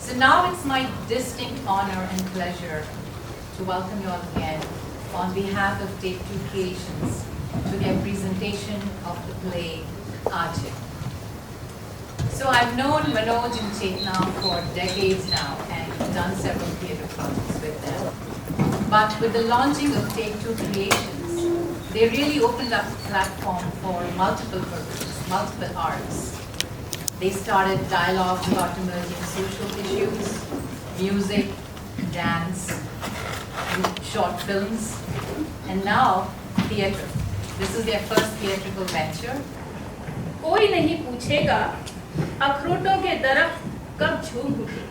So now it's my distinct honor and pleasure to welcome you all again on behalf of Take Two Creations to their presentation of the play Aajir. So I've known Manoj and Chetna for decades now and done several theatre projects with them. But with the launching of Take Two Creations, they really opened up the platform for multiple purposes, multiple arts. They started dialogue about emerging social issues, music, dance, short films, and now theatre. This is their first theatrical venture. कोई नहीं पूछेगा अखरोटों के दरख्त कब झूम उठे,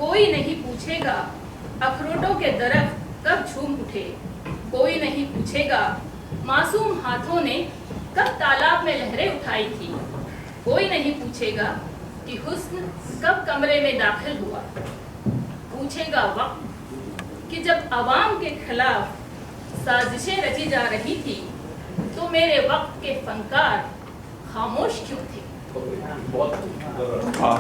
कोई नहीं पूछेगा अखरोटों के दरख्त कब झूम उठे, कोई नहीं पूछेगा मासूम हाथों ने कब तालाब में लहरें उठाई थी, कोई नहीं पूछेगा कि हुस्न कब कमरे में दाखिल हुआ, पूछेगा वक्त कि जब अवाम के खिलाफ साजिशें रची जा रही थी तो मेरे वक्त के फनकार खामोश क्यों थे।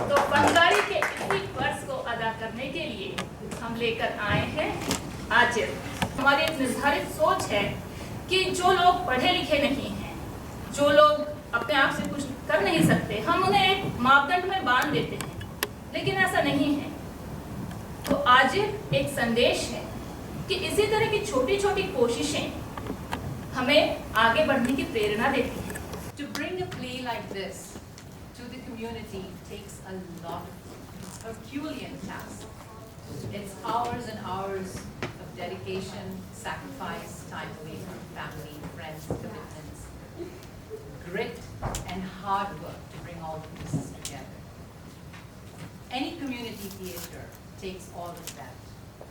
तो फनकारी के इसी फर्ज को अदा करने के लिए हम लेकर आए हैं आजिर। हमारी एक निर्धारित सोच है कि जो लोग पढ़े लिखे नहीं हैं, जो लोग अपने आप से कुछ कर नहीं सकते, हम उन्हें एक मापदंड में बांध देते हैं, लेकिन ऐसा नहीं है। तो आजिर एक संदेश है कि इसी तरह की छोटी छोटी कोशिशें हमें आगे बढ़ने की प्रेरणा देती हैं। To bring a play like this to the community takes a lot of Herculean task. It's hours and hours of dedication, sacrifice, time away from family, friends, commitments, grit and hard work to bring all the pieces together. Any community theatre takes all of that.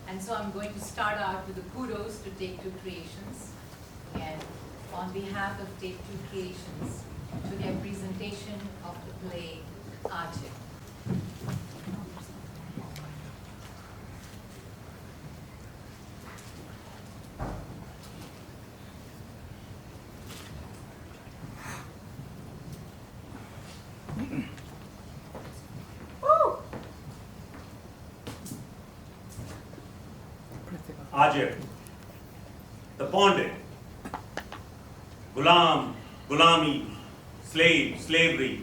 And so I'm going to start out with the kudos to Take Two Creations. And on behalf of Take Two Creations, to their presentation of the play Aajir. Aajir, the bonded, गुलाम, गुलामी, slave, slavery,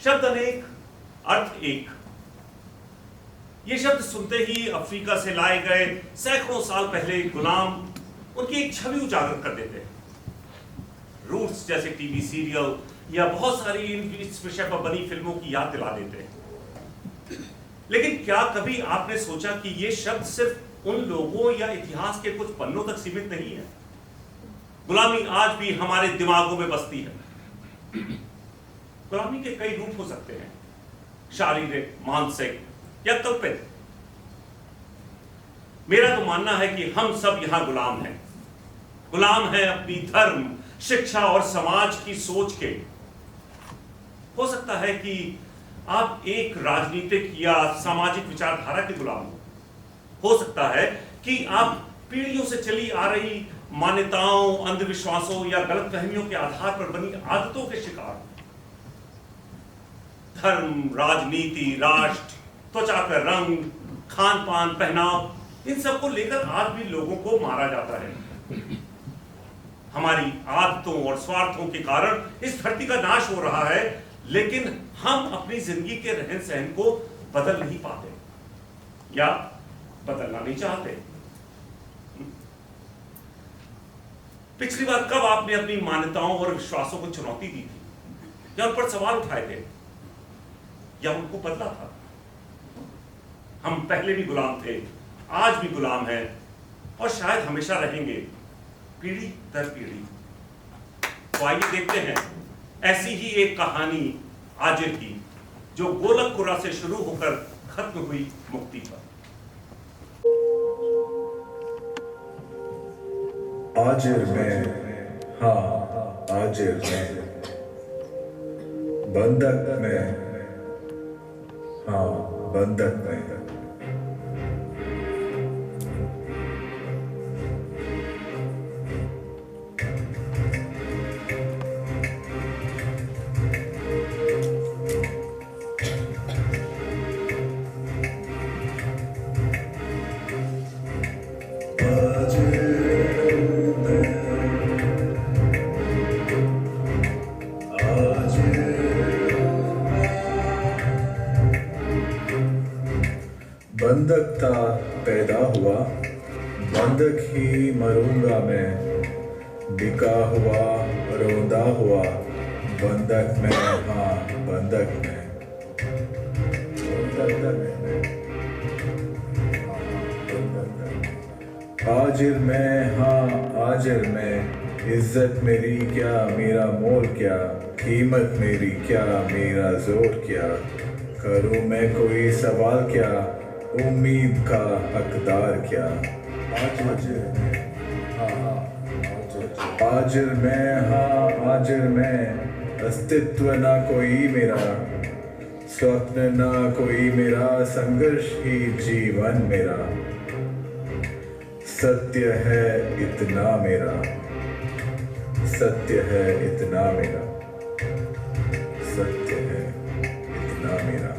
शब्द अनेक, अर्थ एक। ये शब्द सुनते ही Africa से लाए गए सैकड़ों साल पहले गुलाम उनकी एक छवि उजागर कर देते हैं। रूट्स जैसे टीवी सीरियल या बहुत सारी इस विषय पर बनी फिल्मों की याद दिला देते हैं। लेकिन क्या कभी आपने सोचा कि ये शब्द सिर्फ उन लोगों या इतिहास के कुछ पन्नों तक सीमित नहीं है? गुलामी आज भी हमारे दिमागों में बसती है। गुलामी के कई रूप हो सकते हैं, शारीरिक, मानसिक या कल्पित। मेरा तो मानना है कि हम सब यहां गुलाम हैं। गुलाम हैं अपनी धर्म, शिक्षा और समाज की सोच के। हो सकता है कि आप एक राजनीतिक या सामाजिक विचारधारा के गुलाम हो सकता है कि आप पीढ़ियों से चली आ रही मान्यताओं, अंधविश्वासों या गलतफहमियों के आधार पर बनी आदतों के शिकार। धर्म, राजनीति, राष्ट्र, त्वचा का रंग, खान पान, पहनाव, इन सब को लेकर आज भी लोगों को मारा जाता है। हमारी आदतों और स्वार्थों के कारण इस धरती का नाश हो रहा है, लेकिन हम अपनी जिंदगी के रहन सहन को बदल नहीं पाते या बदलना नहीं चाहते। पिछली बार कब आपने अपनी मान्यताओं और विश्वासों को चुनौती दी थी, या उन पर सवाल उठाए थे, या उनको बदला था? हम पहले भी गुलाम थे, आज भी गुलाम हैं और शायद हमेशा रहेंगे, पीढ़ी दर पीढ़ी। तो आइए देखते हैं ऐसी ही एक कहानी आजिर की, जो गोलकपुरा से शुरू होकर खत्म हुई मुक्ति पर। आजिर में, हाँ आजिर में, बंधक में, हाँ बंधक में। बंधक था पैदा हुआ, बंधक ही मरूंगा मैं, बिका हुआ रोंदा हुआ, बंधक में, हाँ बंधक में, हाजिर में, हाँ हाजिर में, इज्जत मेरी क्या मेरा मोल क्या, कीमत मेरी क्या मेरा जोर क्या, करूँ मैं कोई सवाल क्या, उम्मीद का हकदार क्या, हाजिर में, हाँ हाजिर में, हाँ हाजिर में, अस्तित्व ना कोई मेरा, स्वप्न ना कोई मेरा, संघर्ष ही जीवन मेरा, सत्य है इतना मेरा, सत्य है इतना मेरा, सत्य है इतना मेरा।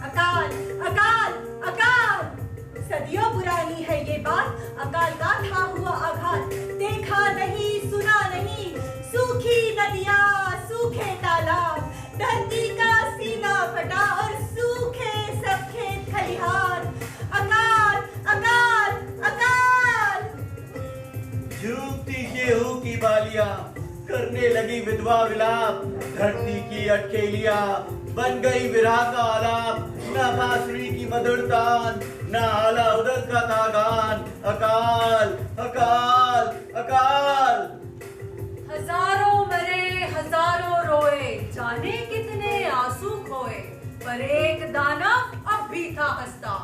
अकाल अकाल अकाल, सदियों पुरानी है ये बात, अकाल का था हुआ आघात, देखा नहीं सुना नहीं, सूखी नदियाँ सूखे तालाब, धरती का सीना फटा और सूखे सब खेत खलिहान, अकाल अकाल अकाल। झूठती गेहूं की बालियां करने लगी विधवा विलाप, धरती की अटकेलियां बन गई विरह का आलाप, न बांसुरी की मधुर तान, न आला उदल का तागान, अकाल अकाल अकाल। हजारों मरे हजारों रोए, जाने कितने आंसू खोए, पर एक दाना अब भी था हंसता,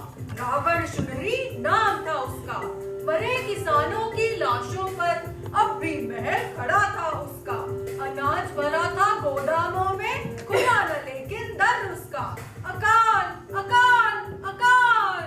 रावण सुनहरी नाम था उसका, मरे किसानों की लाशों पर अब भी महल खड़ा था उसका, अनाज भरा था गोदामों में, खुला न लेकिन दर उसका, अकाल अकाल अकाल।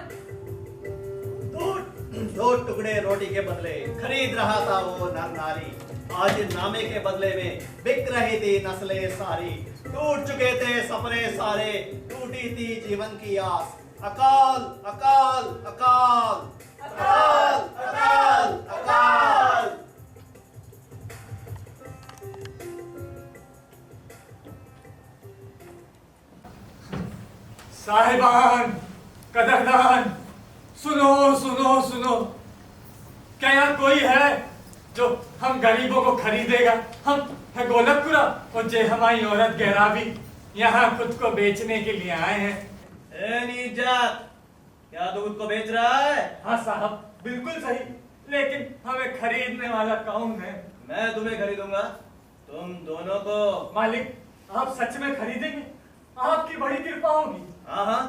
दो टुकड़े रोटी के बदले खरीद रहा था वो नर नारी, आज नामे के बदले में बिक रही थी नस्लें सारी, टूट चुके थे सपने सारे, टूटी थी जीवन की आस, अकाल अकाल अकाल अकाल अकाल अकाल। साहिबान, कदरदान, सुनो सुनो सुनो, क्या यहाँ कोई है जो हम गरीबों को खरीदेगा? हम है गोलकपुरा और जे हमारी औरत गहरावी यहाँ खुद को बेचने के लिए आए हैं। नीजात, क्या दूध को बेच रहा है? हाँ साहब, बिल्कुल सही, लेकिन हमें खरीदने वाला कौन है? मैं तुम्हें खरीदूंगा, तुम दोनों को। मालिक, आप सच में खरीदेंगे? आपकी बड़ी कृपा होगी। हाँ हाँ,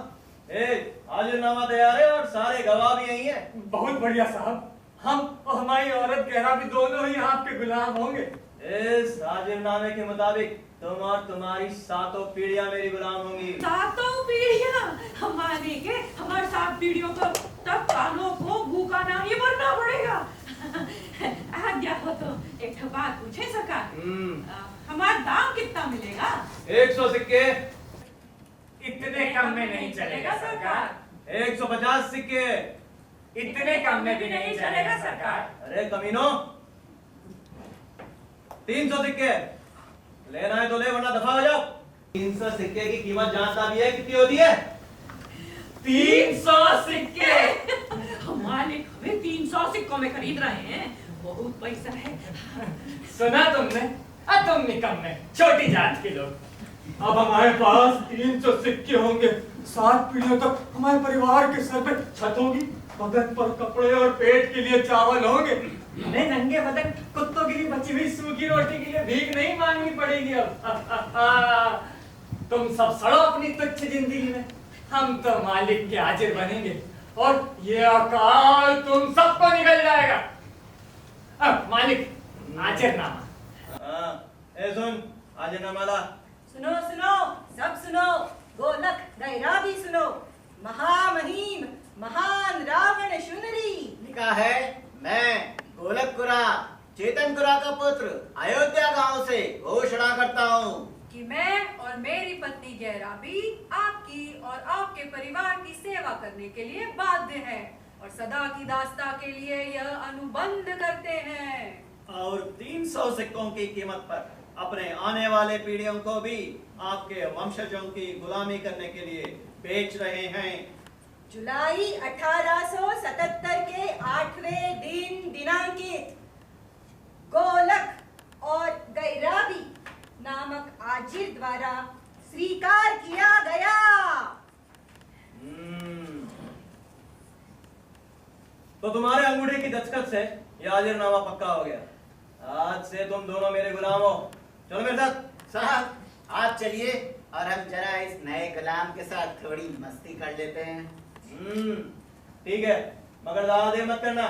हाजिरनामा तैयार है और सारे गवाह भी यही हैं। बहुत बढ़िया साहब, हम और हमारी औरत गहरा भी दोनों ही आपके गुलाम होंगे। इस हाजिरनामे के मुताबिक तुम और तुम्हारी 7 पीढ़ियां मेरी गुलाम होंगी। 7 पीढ़ियां? हमारे के हमारे 7 पीढ़ियों को तब कानों को भूखा नहीं मरना पड़ेगा। आज्ञा हो तो एक बात पूछे सरकार, हमारा दाम कितना मिलेगा? 100 सिक्के। इतने कम में नहीं चलेगा सरकार। 150 सिक्के। इतने कम में भी नहीं चलेगा सरकार। अरे कमीनो, 300 सिक्के। लेना है तो ले, वरना दफा हो जाओ। 300 सिक्के की कीमत जानता भी है कितनी होती है? 300 सिक्के। हमारे हमें 300 सिक्कों में खरीद रहे हैं, बहुत पैसा है। सुना तुमने? तुम निकम्मे, छोटी जात के लोग। अब हमारे पास 300 सिक्के होंगे, 7 पीढ़ियों तक हमारे परिवार के सर पे छत होगी, बदन पर कपड़े और पेट के लिए चावल होंगे। नहीं, नंगे बदन कुत्तों के लिए बची हुई सूखी रोटी के लिए भीख नहीं मांगनी पड़ेगी अब। तुम सब सड़ो अपनी तुच्छ जिंदगी में, हम तो मालिक के हाजिर बनेंगे और ये अकाल तुम सबको निकल जाएगा। अब मालिक हाजिरनामा। सुन हाजिरनामा ला। सुनो सुनो, सब सुनो, गोलक गैरा भी सुनो। महामहिम महान रावण शुनरी लिखा है, मैं गोलकपुरा चेतनपुरा का पुत्र अयोध्या गांव से घोषणा करता हूँ कि मैं और मेरी पत्नी गैराबी आपकी और आपके परिवार की सेवा करने के लिए बाध्य हैं और सदा की दास्ता के लिए यह अनुबंध करते हैं और 300 सिक्कों की कीमत पर अपने आने वाले पीढ़ियों को भी आपके वंशजों की गुलामी करने के लिए बेच रहे हैं। जुलाई 1877 के 8वें दिन दिनांकित गोलक और गैराबी नामक आजिर द्वारा स्वीकार किया गया। तो तुम्हारे अंगूठे की दस्तखत से यह आजिरनामा पक्का हो गया। आज से तुम दोनों मेरे गुलाम हो। चलो मेरे साथ। साहब आप चलिए और हम जरा इस नए गुलाम के साथ थोड़ी मस्ती कर लेते हैं। ठीक है, मगर ज्यादा देर मत करना,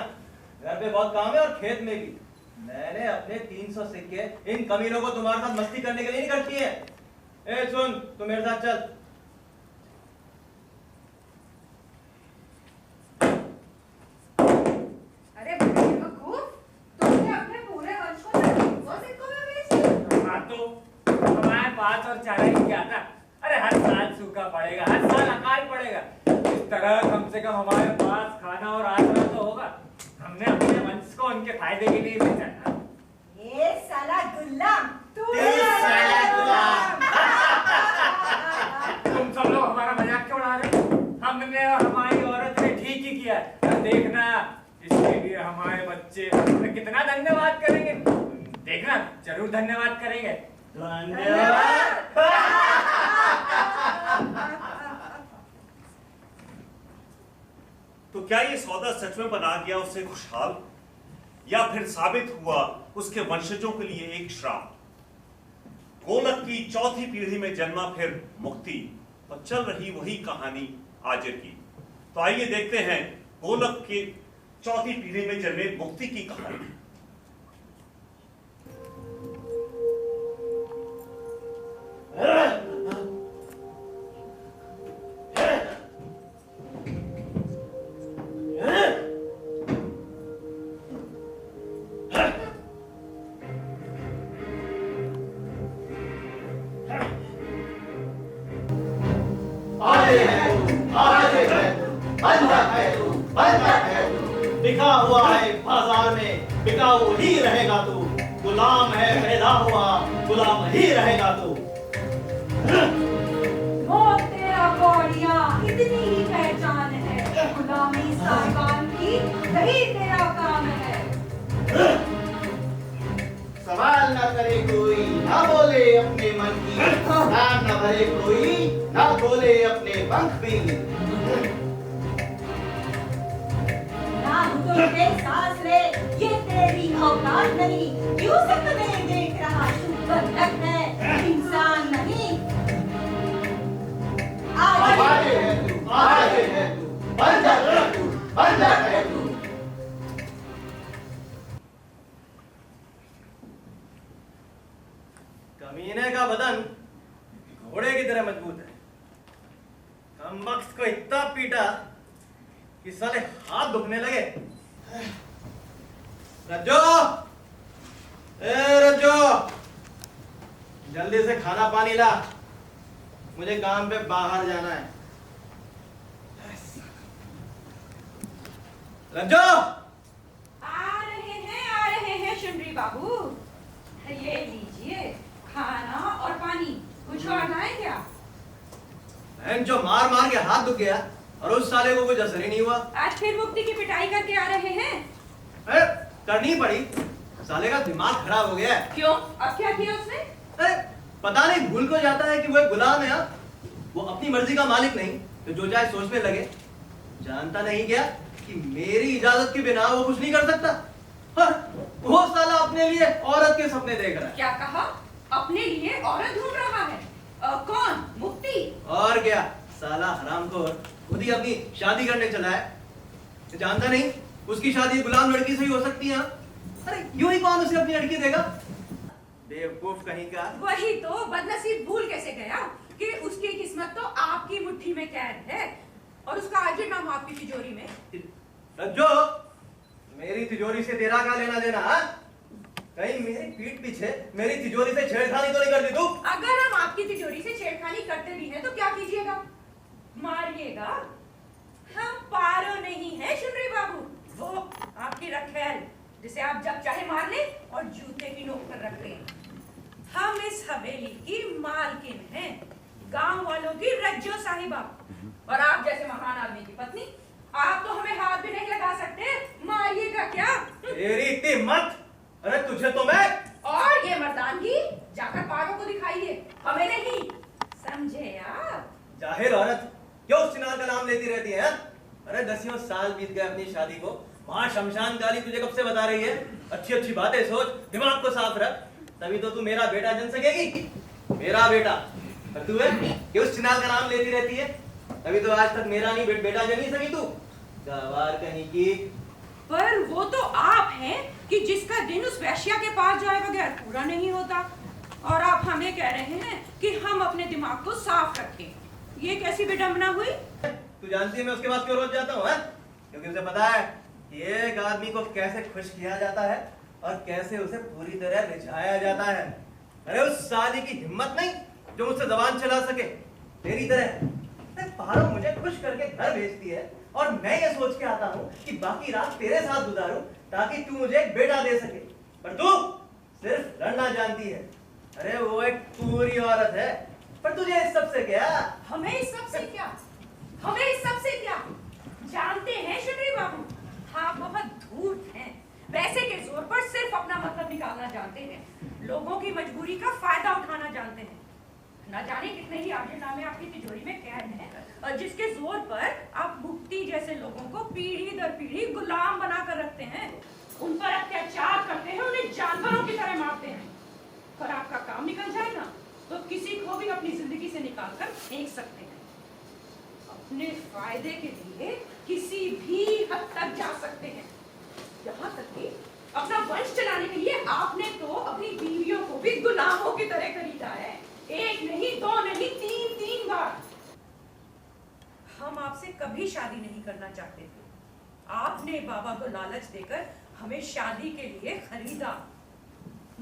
घर पे बहुत काम है और खेत में भी। मैंने अपने 300 सिक्के इन कमीनों को तुम्हारे साथ मस्ती करने के लिए नहीं खर्ची है। ए सुन, तू मेरे साथ चल। अरे बेवकूफ, तुमने अपने पूरे वंश को 300 सिक्कों में बेच दिया। हाँ तो हमारे पास और चारा ही क्या था। अरे हर साल सूखा पड़ेगा, हर साल अकाल पड़ेगा, इस तरह कम से कम हमारे पास खाना और आसरा तो होगा। हमने अपने वंश को उनके फायदे के लिए बेचा था। ये साला गुलाम, तू साला गुलाम। तुम सब लोग हमारा मजाक क्यों उड़ा रहे हो? हमने और हमारी औरत ने ठीक ही किया। देखना इसके लिए हमारे बच्चे हमें कितना धन्यवाद करेंगे। देखना जरूर धन्यवाद करेंगे। धन्यवाद। तो क्या ये सौदा सच में बना गया उसे खुशहाल, या फिर साबित हुआ उसके वंशजों के लिए एक श्राप? गोलक की चौथी पीढ़ी में जन्मा फिर मुक्ति, और चल रही वही कहानी आजिर की। तो आइए देखते हैं गोलक के चौथी पीढ़ी में जन्मे मुक्ति की कहानी। बिका हुआ है बाजार में, बिकाऊ ही रहेगा तू। गुलाम है पैदा हुआ, गुलाम ही रहेगा तू। मौत तेरा कौड़िया, इतनी ही पहचान है। गुलामी साहिबान की यही तेरा काम है। सवाल न करे कोई, ना बोले अपने मन की, नाम न भरे कोई, ना बोले अपने पंख भी। ना घुटनों पे सांस ले, ये तेरी औकात नहीं। क्यों सपने देख रहा तू बंधक है, इंसान नहीं। आगे है तू, आगे है तू, बंधक है तू, बंधक है तू। कमीने का बदन घोड़े की तरह मजबूत है। कमबख्त को इतना पीटा कि साले हाथ दुखने लगे। रज्जो, ए रज्जो, जल्दी से खाना पानी ला, मुझे काम पे बाहर जाना है। रज्जो, आ रहे हैं शुनरी बाबू। ये लीजिए खाना और पानी, कुछ और लाए क्या? बहन जो मार मार के हाथ दुख गया और उस साले को कुछ असर ही नहीं हुआ। आज फिर मुक्ति की पिटाई करके आ रहे हैं? अरे करनी पड़ी, साले का दिमाग खराब हो गया है। क्यों? अब क्या किया उसने? अरे पता नहीं भूल को जाता है कि वो एक गुलाम है। वो अपनी मर्जी का मालिक नहीं, तो जो चाहे सोचने लगे। जानता नहीं क्या कि मेरी इजाजत के बिना वो कुछ नहीं कर सकता? हाँ, वो साला अपने लिए औरत के सपने देख रहा है। क्या कहा? अपने लिए औरत ढूंढ रहा है? कौन? मुक्ति? और क्या, साला हरामखोर खुद ही अपनी शादी करने चला है। जानता नहीं उसकी शादी गुलाम लड़की से ही हो सकती है? अरे यूं ही कौन उसे अपनी लड़की देगा? बेवकूफ कहीं का। वही तो, बदनसीब भूल कैसे गया कि उसकी किस्मत तो आपकी मुट्ठी में कैद है और उसका आजिर नाम आपकी तिजोरी में। रज्जो, मेरी तिजोरी से तेरा क्या लेना देना? हा? कहीं मेरी पीठ पीछे मेरी तिजोरी से छेड़खानी तो नहीं कर दी तू? अगर हम आपकी तिजोरी से छेड़खानी करते भी हैं तो क्या कीजिएगा? मारिएगा? हम पारो नहीं है शुनरी बाबू, वो आपकी रखेल जिसे आप जब चाहे मार ले और जूते की नोक पर रख ले। हम इस हवेली की मालकिन हैं, गांव वालों की रज्जो साहिबा, और आप जैसे महान आदमी की पत्नी। आप तो हमें हाथ भी नहीं लगा सकते, मारिएगा क्या? तेरी इतनी हिम्मत! अरे तुझे तो मैं। और ये मर्दानगी जाकर पारों को दिखाइए, हमें नहीं, समझे आप? जाहिर औरत क्यों उस चिनार का नाम लेती रहती है? अरे 10 साल बीत गए अपनी शादी को, वहां शमशान काली तुझे कब से बता रही है? अच्छी अच्छी बातें सोच, दिमाग को साफ रख, तभी तो तू मेरा बेटा जन सकेगी। मेरा बेटा, और तू है कि उस चिनार का नाम लेती रहती है, तभी तो आज तक मेरा नहीं बेटा जन ही सकी तू। गवार कहीं की। पर वो तो आप हैं कि जिसका दिन उस वैश्या के पास जाए बगैर पूरा नहीं होता, और आप हमें कह रहे हैं कि हम अपने दिमाग को साफ रखें। ये कैसी विडंबना हुई? तू जानती है मैं उसके पास क्यों रोज जाता हूँ? क्योंकि उसे पता है कि एक आदमी को कैसे खुश किया जाता है और कैसे उसे पूरी तरह रिझाया जाता है। अरे उस साली की हिम्मत नहीं जो मुझसे जबान चला सके तेरी तरह। पारो मुझे खुश करके घर भेजती है और मैं ये सोच के आता हूँ कि बाकी रात तेरे साथ गुजारूं ताकि तू मुझे एक बेटा दे सके, पर तू सिर्फ लड़ना जानती है। अरे वो एक पूरी औरत है, पर तुझे इस सब से क्या? हमें इस सब से क्या? हमें इस सब से क्या? जानते हैं शुनरी बाबू, आप बहुत धूर्त हैं, पैसे के जोर पर सिर्फ अपना मतलब निकालना जानते हैं, लोगों की मजबूरी का फायदा उठाना जानते हैं। न जाने कितने ही आजिरनामे आपकी तिजोरी में कैद हैं, और जिसके जोर पर आप मुक्ति जैसे लोगों को पीढ़ी दर पीढ़ी गुलाम बनाकर रखते हैं, उन पर अत्याचार करते हैं, उन्हें जानवरों की तरह मारते हैं। पर आपका काम निकल जाए ना तो किसी को भी अपनी जिंदगी से निकालकर फेंक सकते हैं। अपने फायदे के लिए किसी भी हद तक जा सकते हैं, यहाँ तक कि अपना वंश चलाने के लिए आपने तो अपनी बीवियों को भी गुलामों की तरह खरीदा है, एक नहीं, दो नहीं, तीन बार। हम आपसे कभी शादी नहीं करना चाहते थे, आपने बाबा को लालच देकर हमें शादी के लिए खरीदा,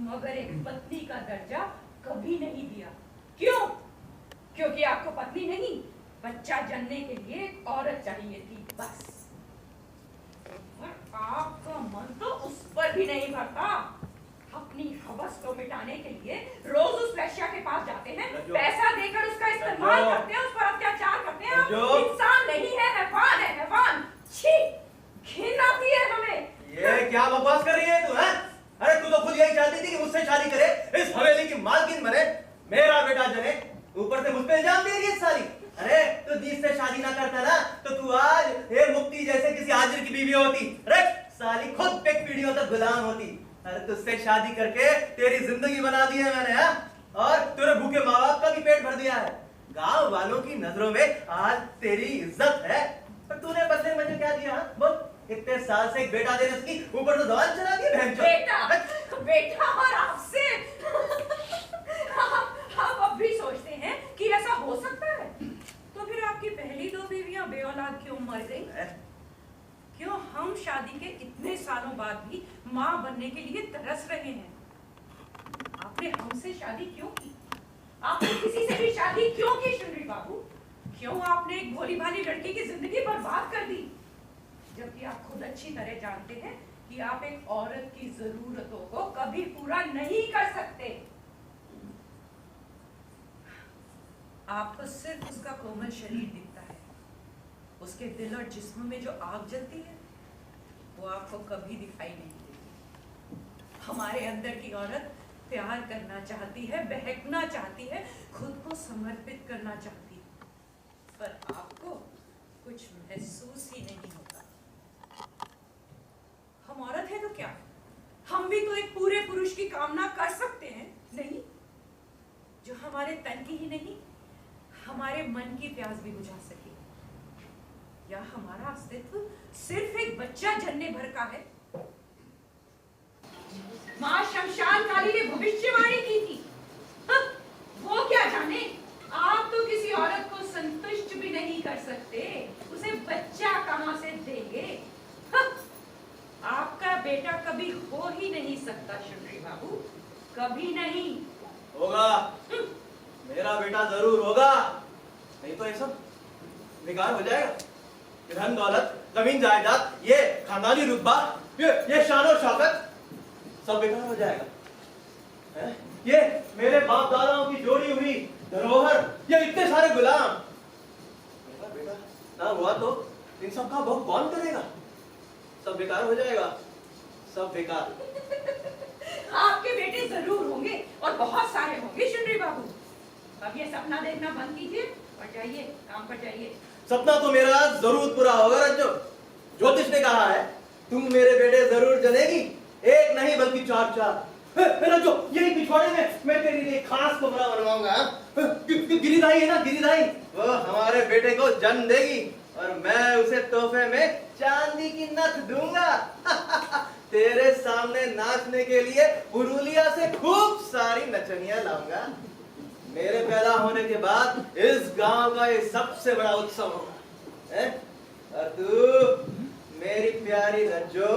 मगर एक पत्नी का दर्जा कभी नहीं दिया। क्यों? क्योंकि आपको पत्नी नहीं, बच्चा जनने के लिए एक औरत चाहिए थी, बस। और आपका मन तो उस पर भी नहीं भरता। अपनी हवस को मिटाने के लिए रोज उस वैश्या के पास जाते हैं, पैसा देकर उसका इस्तेमाल करते हैं, उस पर अत्याचार करते हैं। आप इंसान नहीं है, हैवान है, हैवान। छी, घिन आती है हमें। ये क्या बकवास कर रही है तू? अरे तू तो खुद यही चाहती थी कि मुझसे शादी करे, इस हवेली की मालकिन बने, मेरा बेटा जने, ऊपर से मुझ पे इल्जाम दे रही है साली। अरे तू जिससे शादी ना करता ना तो तू आज ये मुक्ति जैसे किसी आजिर की बीवी होती। अरे साली खुद एक पीढ़ियों तक गुलाम होती। अरे तुझसे शादी करके तेरी जिंदगी बना दी है मैंने, और तेरे भूखे माँ बाप का भी पेट भर दिया है। गांव वालों की नजरों में आज तेरी इज्जत है, पर तूने बदले में मुझे क्या दिया? बोल, इतने साल से एक बेटा देने की, ऊपर तो जवान चला दी बेटा, बेटा और आपसे आप अब भी सोचते हैं कि ऐसा हो सकता है? तो फिर आपकी पहली 2 बीवियां बेऔलाद क्यों मर गई? क्यों हम शादी के इतने सालों बाद भी माँ बनने के लिए तरस रहे हैं? आपने हमसे शादी क्यों की? आपने किसी से भी शादी क्यों की शुनरी बाबू? क्यों आपने एक भोली भाली लड़की की जिंदगी बर्बाद कर दी? जबकि आप खुद अच्छी तरह जानते हैं कि आप एक औरत की जरूरतों को कभी पूरा नहीं कर सकते। आपको सिर्फ उसका कोमल शरीर दिखता है, उसके दिल और जिस्म में जो आग जलती है वो आपको कभी दिखाई नहीं देती। हमारे अंदर की औरत प्यार करना चाहती है, बहकना चाहती है, खुद को समर्पित करना चाहती है, पर आपको कुछ महसूस कामना कर सकते हैं? नहीं, जो हमारे तन की ही नहीं, हमारे मन की प्यास भी बुझा सके। या हमारा अस्तित्व सिर्फ एक बच्चा जनने भर का है? मां शमशान काली ने भविष्यवाणी की थी। वो क्या जाने, आप तो किसी औरत को संतुष्ट भी नहीं कर सकते, उसे बच्चा कहां से देंगे? आपका बेटा कभी हो ही नहीं सकता शुनरी बाबू, कभी नहीं होगा। मेरा बेटा जरूर होगा, नहीं तो ये सब बेकार हो जाएगा। धन दौलत, जमीन जायदाद, ये खानदानी रुतबा, ये शान और शौकत सब बेकार हो जाएगा। है? ये मेरे बाप दादाओं की जोड़ी हुई धरोहर, ये इतने सारे गुलाम, मेरा बेटा ना हुआ तो इन सब का भोग कौन करेगा? सब बेकार हो जाएगा, सब बेकार। आपके बेटे जरूर होंगे और बहुत सारे होंगे शुनरी बाबू। अब ये सपना देखना बंद कीजिए और जाइए, काम पर जाइए। सपना तो मेरा जरूर पूरा होगा रज्जो। ज्योतिष ने कहा है तुम मेरे बेटे जरूर जनेगी, एक नहीं बल्कि चार चार। रज्जो, यही पिछवाड़े में मैं तेरे लिए खास कमरा बनवाऊंगा। गिरिधाई है ना, गिरिधाई, वो हमारे बेटे को जन्म देगी और मैं उसे तोहफे में चांदी की नथ दूंगा। तेरे सामने नाचने के लिए पुरुलिया से खूब सारी नचनियां लाऊंगा। मेरे पैदा होने के बाद इस गांव का ये सबसे बड़ा उत्सव होगा। और तू मेरी प्यारी रज्जो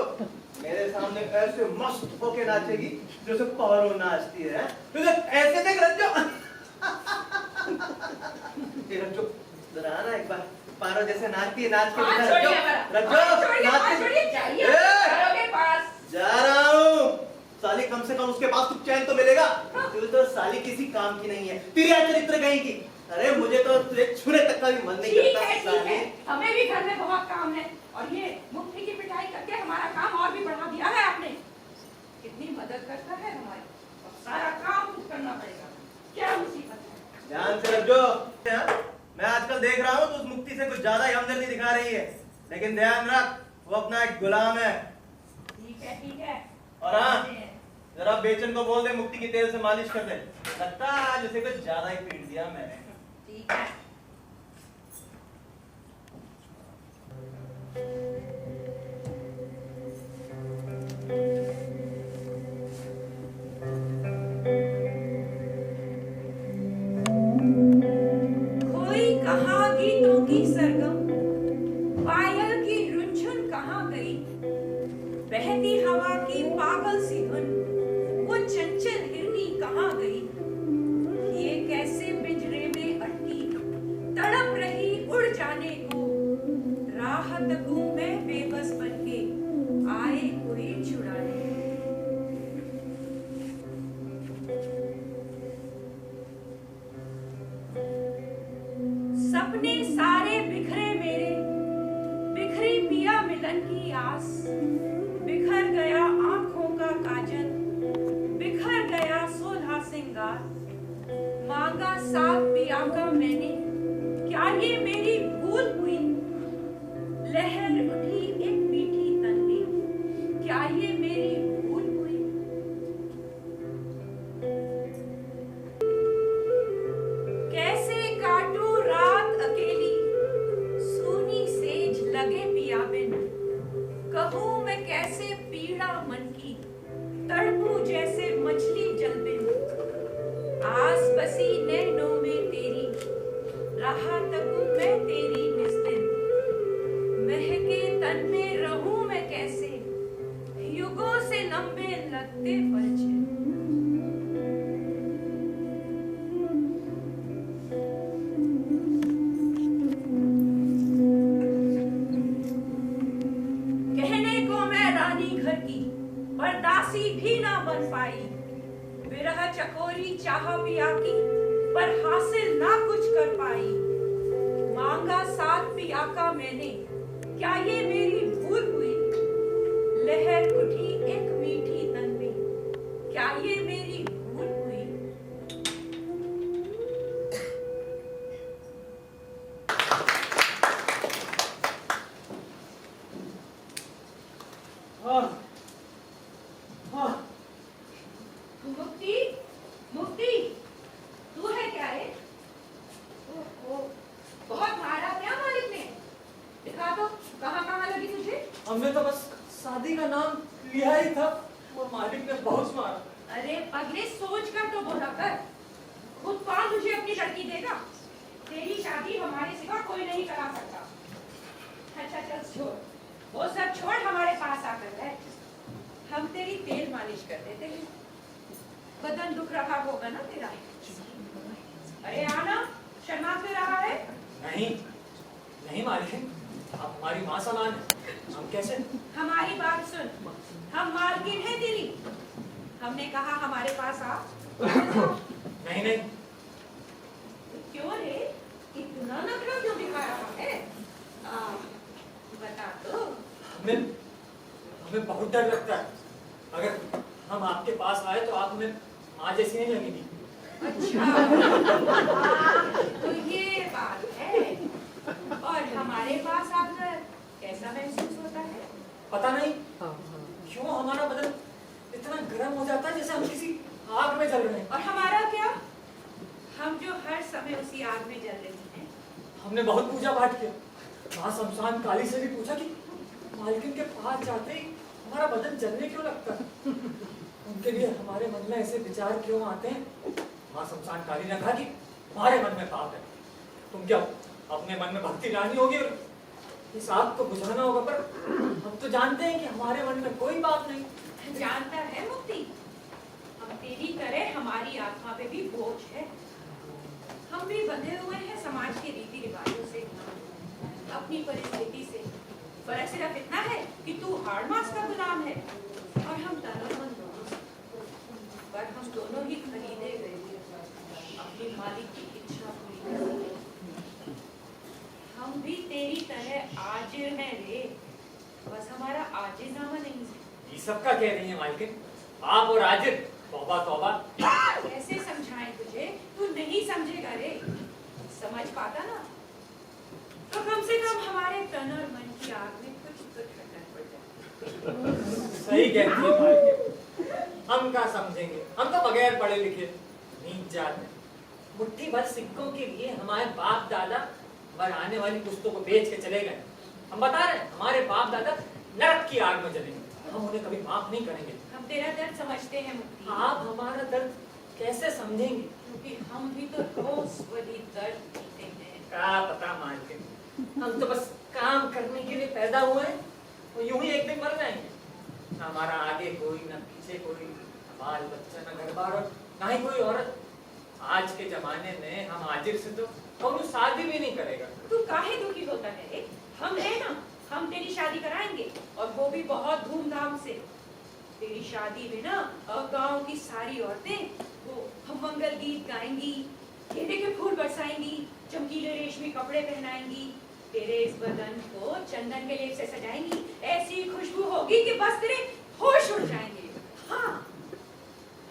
मेरे सामने ऐसे मस्त होके नाचेगी जैसे पारो नाचती है। तुझे ऐसे देख रज्जो। ये रज्जो जरा आना एक बार, पारो जैसे नाचती है, नाच के रज्जो जा रहा हूँ। साली कम से कम उसके पास कुछ चैन तो मिलेगा। तू तो साली किसी काम की नहीं है, तेरी चरित्र कहीं की। अरे मुझे तो तुझे छूने तक का भी मन नहीं करता। ठीक है, हमें भी घर में बहुत काम है और ये मुट्ठी की पिटाई करके हमारा काम और भी बढ़ा दिया है आपने। कितनी मदद करता है हमारी और सारा काम खुद करना पड़ेगा, क्या मुसीबत है। ध्यान से रखो। मैं आजकल देख रहा हूँ तो उस मुक्ति से कुछ ज्यादा ही हमदर्दी दिखा रही है, लेकिन ध्यान रख वो अपना एक गुलाम है। ठीक है, ठीक है। और हाँ, जरा बेचन को बोल दे मुक्ति की तेल से मालिश कर दे। लगता है आज उसे कुछ ज्यादा ही पीट दिया मैंने। ठीक है। कोई कहा गीतों की सरगम, पायल की रुंझुन कहाँ गई? बहती हवा की पागल सी धुन, वो चंचल हिरनी कहाँ गई? ये कैसे पिंजरे में अटकी तड़प रही उड़ जाने को, राह तकूं मैं बेबस बनके आए कोई छुड़ाने। सपने सारे बिखरे मेरे, बिखरी पिया मिलन की आस, बिखर गया आंखों का काजल, बिखर गया सोलहा सिंगार। मांगा साथ पिया का मैंने, क्या ये मेरी भूल हुई? लहर उठी एक मीठी तन में, क्या ये मेरी भूल हुई? कैसे काटूं रात अकेली, सूनी सेज लगे पिया बिन, कहूं मैं कैसे पीड़ा मन की, तड़पूं जैसे मछली जल बिन। आस बसी नैनों में तेरी, रहा तकूं मैं तेरी निस्तिन, महके तन में रहूं मैं कैसे, युगों से लंबे लगते पलछिन। कहने को मैं रानी घर की, पर दासी भी ना बन पाई। विरह चकोरी चाह पिया की, पर हासिल ना कुछ कर पाई। मांगा साथ पिया का मैंने, क्या ये मेरी भूल हुई? लहर उठी एक मीठी तन में, क्या ये मेरी भूल हुई? हमने तो बस शादी का नाम लिया ही था, वो मालिक ने बहुत मारा। अरे पगले, सोच कर तो बोला कर। खुद कौन तुझे अपनी लड़की देगा? तेरी शादी हमारे सिवा कोई नहीं करा सकता। अच्छा चल छोड़, वो सब छोड़, हमारे पास आकर बैठ। हम तेरी तेल मालिश कर देते हैं। बदन दुख रहा होगा ना तेरा? अरे आना, शर्मा क्यों रहा है? नहीं नहीं मालिक, आप हमारी माँ समान है, हम कैसे? हमारी बात सुन, हम मालकिन है तेरी। हमने कहा हमारे पास आ। नहीं नहीं, क्यों रे, इतना नखरा क्यों दिखा रहा है? बता तो। हमें बहुत डर लगता है। अगर हम आपके पास आए तो आप हमें माँ जैसी नहीं लगेगी। अच्छा, तो ये बात है। और हमारे पास आकर कैसा महसूस होता है? पता नहीं क्यों हमारा बदन इतना गर्म हो जाता है जैसे हम किसी आग में जल रहे हैं। और हमारा क्या? हम जो हर समय उसी आग में जल रही हैं। हमने बहुत पूजा पाठ किया, माँ शमशान काली से भी पूछा कि मालकिन के पास जाते ही हमारा बदन जलने क्यों लगता है, उनके लिए हमारे मन में ऐसे विचार क्यों आते हैं। माँ शमशान काली ने कहा कि हमारे मन में पाप है, तुम क्या अपने मन में भक्ति लानी होगी और इस आग को बुझाना होगा। पर हम तो जानते हैं कि हमारे मन में कोई पाप नहीं। जानता है मुक्ति, हम तेरी तरह हमारी आत्मा पे भी बोझ है। हम भी बंधे हुए हैं समाज के रीति रिवाजों से, अपनी परिस्थिति से। फर्क सिर्फ इतना है कि तू हार्ड मास का गुलाम है और हम तन और मन दोनों से। पर हम दोनों ही खरीदे गए अपने मालिक की इच्छा पूरी करने के लिए। हम भी तेरी तरह आजिर हैं रे, बस हमारा आजिरनामा नहीं है। ये सब का कह रही है मालकिन, आप और आजिर, तौबा तौबा। कैसे समझाएं तुझे, तू नहीं समझेगा रे। समझ पाता ना तो कम से कम हमारे तन और मन की आग में कुछ तो ठंडक पड़ जाए। सही कहती है मालकिन, हम क्या समझेंगे, हम तो बगैर पढ़े लिखे नीच जात हैं। मुट्ठी भर सिक्कों के लिए हमारे बाप दादा हमारे आने वाली पुस्तकों को बेच के चले गए। हम बता रहे हैं हमारे बाप दादा नरक की आग में जलेंगे, हम उन्हें कभी माफ नहीं करेंगे। हम तेरा दर्द समझते हैं मुक्ति। आप हमारा दर्द कैसे समझेंगे? क्योंकि हम भी तो रोज वही दर्द पीते हैं। क्या पता मालकिन, हम तो बस काम करने के लिए पैदा हुए हैं और यूं ही एक दिन मर जाएंगे। ना हमारा आगे कोई, ना पीछे कोई, ना बाल बच्चा, ना घर बार, ना ही कोई औरत। आज के जमाने में हम आजिर से तो कौन शादी भी नहीं करेगा। तू काहे दुखी होता है रे? हम है ना, हम तेरी शादी कराएंगे और वो भी बहुत धूमधाम से। तेरी शादी में ना गांव की सारी औरतें वो हम मंगल गीत गाएंगी, गेंदे के फूल बरसाएंगी, चमकीले रेशमी कपड़े पहनाएंगी, तेरे इस बदन को चंदन के लेप से सजाएंगी। ऐसी खुशबू होगी कि बस तेरे होश उड़ जाएंगे। हाँ,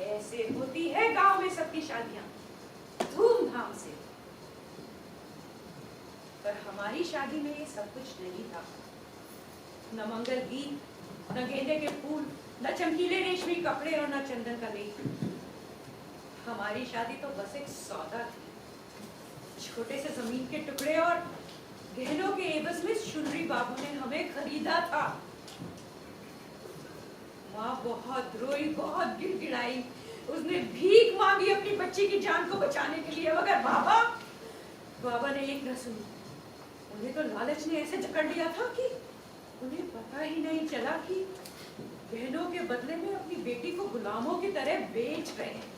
ऐसे होती है गांव में सबकी शादियां, धूमधाम से। पर हमारी शादी में ये सब कुछ नहीं था। न मंगल गीत, न गेंदे के फूल, न चमकीले रेशमी कपड़े और न चंदन का लेप। हमारी शादी तो बस एक सौदा थी। छोटे से जमीन के टुकड़े और गहनों के एवज में शुनरी बाबू ने हमें खरीदा था। माँ बहुत रोई, बहुत गिड़गिड़ाई, उसने भीख मांगी अपनी बच्ची की जान को बचाने के लिए, मगर बाबा ने एक न सुनी। उन्हें तो लालच ने ऐसे जकड़ लिया था कि उन्हें पता ही नहीं चला कि बहनों के बदले में अपनी बेटी को गुलामों की तरह बेच रहे हैं।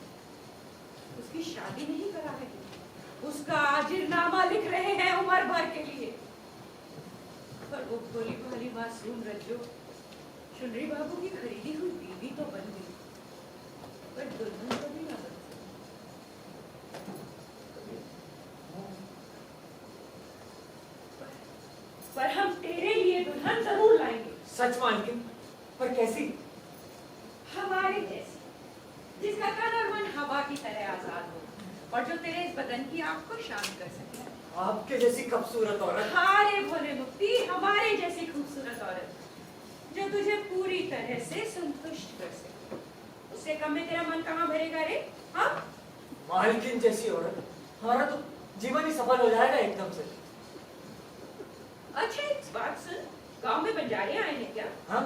उसकी शादी नहीं करा रहे, उसका आजिरनामा लिख रहे हैं उम्र भर के लिए। पर वो भोली भाली मासूम रज्जो शुनरी बाबू की खरीदी हुई बीवी तो बन गई, पर दुल्हन कभी ना बन सकी। पर हम तेरे लिए दुल्हन जरूर लाएंगे। सच मालकिन, पर कैसी? हमारे जैसी, जिसका तन और मन हवा की तरह आजाद हो और जो तेरे इस बदन की आग को शांत कर सके। आपके जैसी खूबसूरत औरत। हारे भोले मुक्ति, हमारे जैसी खूबसूरत औरत जो तुझे पूरी तरह से संतुष्ट कर सके। उससे कम में तेरा मन कहाँ भरेगा रे? हाँ, मालकिन जैसी औरत, हमारा तो जीवन ही सफल हो जाएगा एकदम से। अच्छा एक बात सुन, गांव में बंजारे आए हैं क्या? हाँ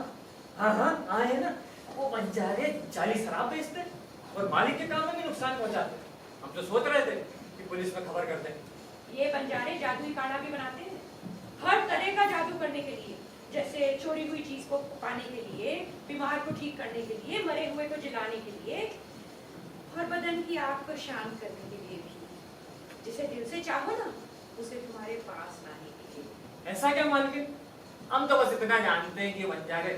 हाँ हाँ आए हैं ना। वो बंजारे जाली शराब बेचते हैं और मालिक के काम में भी नुकसान पहुंचाते हैं। हम तो सोच रहे थे कि पुलिस में खबर कर दें। ये बंजारे जादुई काढ़ा भी बनाते हैं, हर तरह का जादू करने के लिए, जैसे चोरी हुई चीज को पाने के लिए, बीमार को ठीक करने के लिए, मरे हुए को जलाने के लिए और बदन की आग को शांत करने के लिए भी। जिसे दिल से चाहो ना उसे तुम्हारे पास लाने के लिए। ऐसा क्या मालिक? हम तो बस इतना जानते हैं कि बंजारे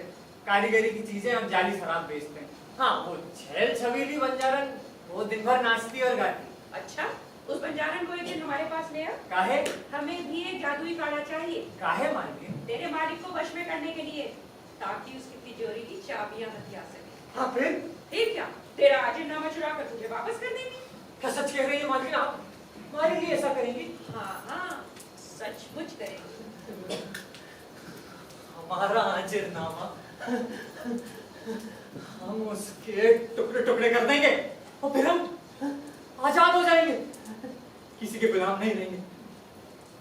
कारीगरी की चीजें हम जाली शराब बेचते हैं। हाँ वो छैल छबीली बंजारन वो दिन भर नाचती और गाती। अच्छा, उस बंजारन को एक दिन हमारे पास ले आ। काहे? हमें भी एक जादुई काढ़ा चाहिए। काहे मालिक? तेरे मालिक को वश में करने के लिए, ताकि उसकी तिजोरी की चाबियां हथिया सके। हाँ फिर? फिर क्या, तेरा आजिरनामा चुरा कर तुझे वापस कर देंगे। क्या सच कह रही है मालिक? आप हमारे लिए ऐसा करेंगी? हाँ हाँ, सचमुच करेंगे। हमारा आजिरनामा हम उसके टुकड़े टुकड़े कर देंगे और फिर हम आजाद हो जाएंगे, किसी के गुलाम नहीं रहेंगे।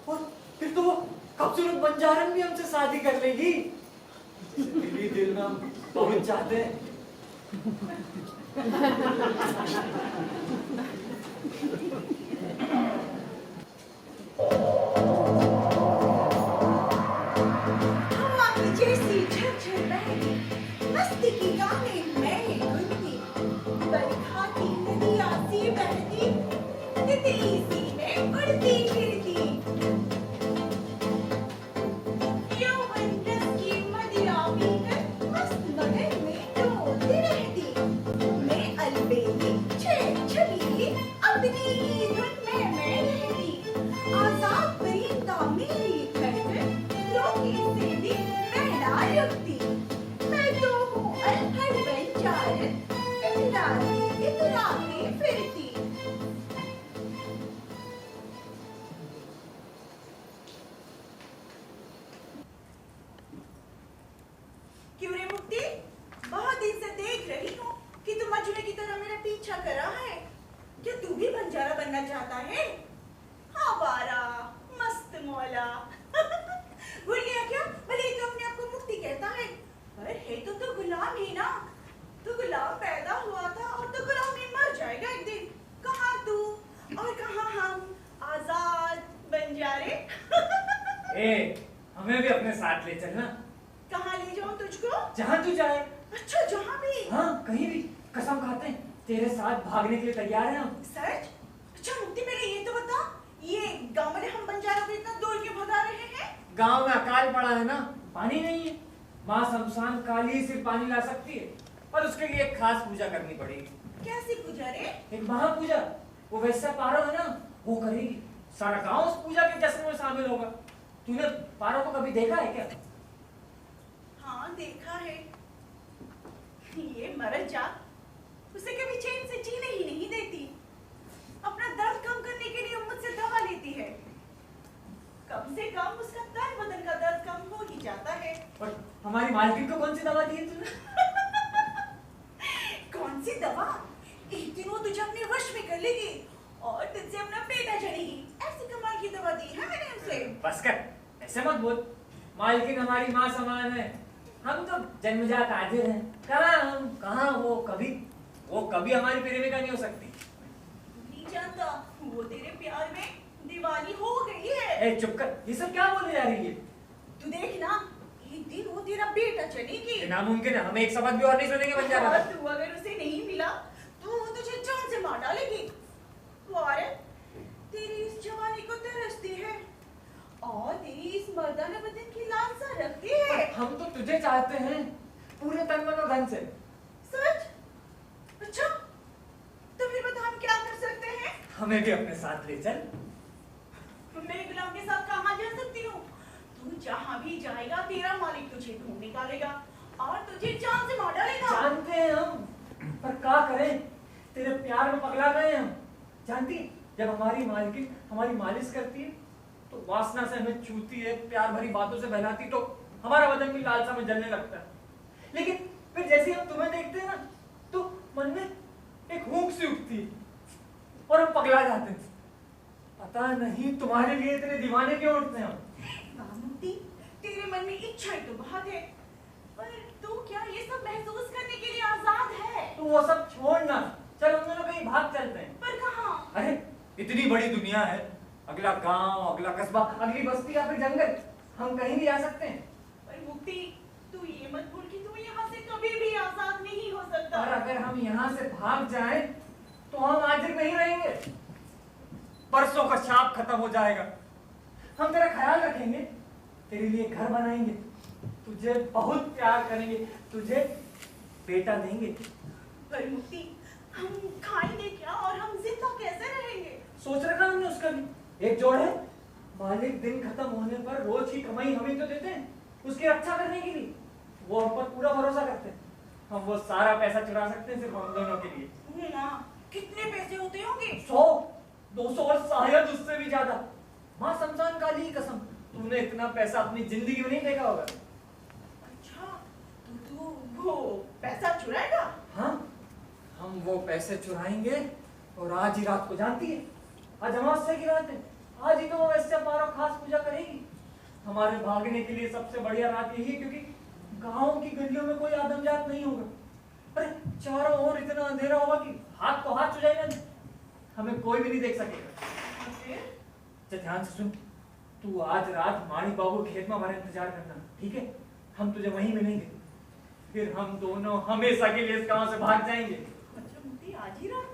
और फिर तो वो खूबसूरत बंजारन भी हमसे शादी कर लेगी, दिली दिल में हम पहुंच जाते हैं। हवा की जैसी झरझर बहती, मस्ती की गाने मैं गुनती, बरखा की नदियाँ सी बहती, तितली सी मैं उड़ती फिरती। यौवन रस की मदिरा पीकर मस्त मगन में डोलती रहती, मैं अलबेली छैल छबीली अपनी ही धुन में मैं रहती। आजाद परिंदा मेरी धड़कन रोके से भी मैं ना रुकती। मैं तो हूँ अनहद बंजारन, इतराती फिरती। क्यों रे मुक्ति, बहुत दिन से देख रही हूँ कि तू मजनू की तरह मेरा पीछा कर रहा है। क्या तू भी बंजारा बनना चाहता है? हाँ बारा मस्त मौला। भूल गया क्या? भले ही तो अपने आप को मुक्ति कहता है, पर है तो गुलाम ही ना। तू गुलाम पैदा हुआ था और तो गुलाम ही मर जाएगा एक दिन। कहाँ तू और कहाँ हम आजाद बंजारे। ए, हमें भी अपने साथ ले चलना। कहाँ ले जाऊँ तुझको? जहाँ तू जाए। अच्छा जहाँ भी? हाँ कहीं भी, कसम खाते हैं तेरे साथ भागने के लिए तैयार हैं हम। सच? अच्छा मुक्ति पहले ये तो बता, ये गांव में हम बंजारों को इतना दौड़ के भगा रहे हैं? गांव में अकाल पड़ा है ना, पानी नहीं है। माँ शमशान काली ही सिर्फ पानी ला सकती है और उसके लिए एक खास पूजा करनी पड़ेगी। कैसी पूजा रे? एक महापूजा। वो वैसा पारो है ना, वो करेगी। सारा गांव उस पूजा के जश्न में शामिल होगा। तूने पारो को कभी देखा है क्या? हाँ देखा है। ये मरद जा, उसे कभी चैन से जीने ही नहीं देती। अपना दर्द कम करने के लिए मुझसे दवा लेती है। कम से कम उसका तन बदन का दर्द कम हो ही जाता है। और हमारी मालकिन को कौन सी दवा दी है तूने? कौन सी दवा? एक दिन वो तुझे अपने वश में कर लेगी और तुझसे अपना बेटा जड़ेगी। ऐसी कमाल की दवा दी है मैंने उसे। बस कर, ऐसे मत बोल। मालकिन हमारी माँ समान है, हम तो जन्मजात आजिर हैं। कहाँ वो कभी हमारी प्रेमिका नहीं हो सकती। नहीं जानता, वो तेरे प्यार में दीवानी हो गई है। ए चुप कर, ये सब क्या बोलने जा रही है? तू देख ना, एक दिन वो तेरा बेटा चलेगी। ये नामुमकिन है, हम एक शब्द भी और नहीं सुनेंगे बंजारा। और तू अगर उसे नहीं मिला तो वो तुझे जान से मार डालेगी। वो औरत तेरी इस जवानी को तरसती है और तेरी इस मर्दाना बदन की लालसा रखती है। हम तो तुझे चाहते हैं पूरे तन मन और धन से। सच? अच्छा तो फिर बता हम क्या कर सकते हैं? हमें भी अपने साथ ले चल। मेरे गुलाम के साथ कहाँ जा सकती हूँ? तू जहाँ भी जाएगा तेरा मालिक तुझे ढूंढ निकालेगा और तुझे जान से मार डालेगा। जानते हैं हम, पर क्या करें, तेरे प्यार में पगला गए हम। जानती है, जब हमारी मालकिन हमारी मालिश करती है तो वासना से हमें छूती है, प्यार भरी बातों से बहलाती तो हमारा बदन भी लालसा में जलने लगता है। लेकिन फिर जैसे हम तुम्हें देखते हैं ना तो मन में एक हुक सी उठती है और हम पगला जाते हैं। पता नहीं तुम्हारे लिए इतने दीवाने क्यों उठते हैं हम। मुक्ति, तेरे मन में इच्छा ही तो बहुत है, पर तू क्या ये सब महसूस करने के लिए आजाद है? तू वो सब छोड़ना, चल हम दोनों कहीं भाग चलते हैं। पर कहाँ? अरे इतनी बड़ी दुनिया है, अगला गांव, अगला कस्बा, अगली बस्ती या फिर जंगल, हम कहीं भी जा सकते हैं। पर मुक्ति, तू ये मत भूल कि तू यहाँ से कभी भी आजाद नहीं हो सकता। और अगर हम यहाँ से भाग जाएं, तो हम आजिर नहीं रहेंगे। परसों का शाप खत्म हो जाएगा। हम तेरा ख्याल रखेंगे, तेरे लिए घर बनाएंगे, तुझे बहुत प्यार करेंगे, तुझे बेटा देंगे। पर मुक्ति, हम खाएंगे क्या और हम जिंदा कैसे रहेंगे? सोच रखा हमने उसका भी। एक जोड़ है, मालिक दिन खत्म होने पर रोज की कमाई हमें तो देते हैं उसकी रक्षा करने के लिए। वो हम पर पूरा भरोसा करते हैं। हम वो सारा पैसा चुरा सकते हैं सिर्फ हम दोनों के लिए। कितने पैसे होते होंगे? 100, 200 और शायद उससे भी ज्यादा। माँ शमशान काली की कसम, तूने इतना पैसा अपनी जिंदगी में नहीं देखा होगा। अच्छा, तो तू वो पैसा चुराएगा? हाँ, हम वो पैसे चुराएंगे और आज ही रात को, जानती है आज अमावस्या की रात है, आज ही तो वो वैसे पारो खास पूजा करेगी। हमारे भागने के लिए सबसे बढ़िया रात यही है, क्योंकि गांव की गलियों में कोई आदमजात नहीं होगा। अरे चारों ओर इतना अंधेरा होगा कि हाथ को हाथ चुराएगा नहीं, हमें कोई भी नहीं देख सकेगा। चल ध्यान से सुन, तू आज रात माणी बाबू खेत में हमारा इंतजार करना, ठीक है? हम तुझे वहीं मिलेंगे, फिर हम दोनों हमेशा के लिए इस गांव से भाग जाएंगे। अच्छा मुक्ति, आज ही रात?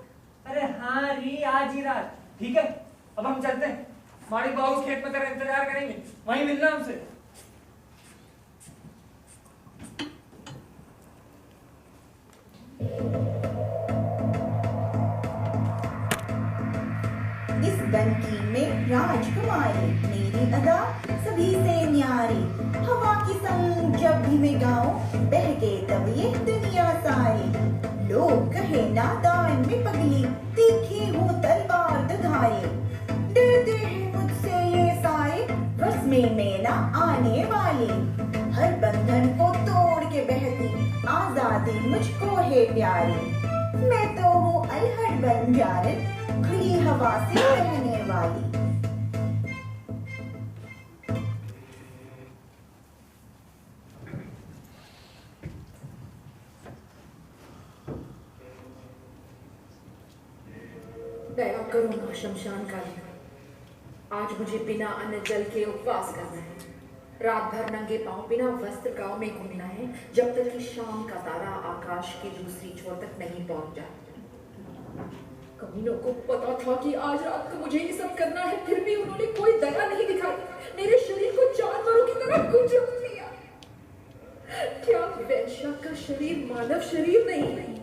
अरे हाँ री, आज ही रात, ठीक है? अब हम चलते हैं, माणी बाबू खेत में तेरा इंतजार करेंगे, वहीं मिलना हमसे। इस बनकी में राजकुमारी, मेरी अदा सभी से न्यारी। हवा की संग जब भी मैं गाऊं, बहके तब ये दुनिया सारी। लोग कहे नादान में पगली, तीखी हूँ तलवार दुधारी। डरते हैं मुझसे ये सारे, बस में मैं ना आने वाली। हर बंधन को तोड़ के बहती आजादी मुझको है प्यारी। मैं तो हूँ अलहड़ बंजारन, खुली हवा से रहने वाली। दया करो मां शमशान काली, आज मुझे बिना अन्न जल के उपवास करना है। रात भर नंगे पांव बिना वस्त्र गांव में घूमना है, जब तक कि शाम का तारा आकाश की दूसरी छोर तक नहीं पहुंच जाता। कमीनों को पता था कि आज रात को मुझे ये सब करना है, फिर भी उन्होंने कोई दया नहीं दिखाई। मेरे शरीर को जानवरों की तरह कुचल दिया। क्या वैश्या का शरीर मानव शरीर नहीं?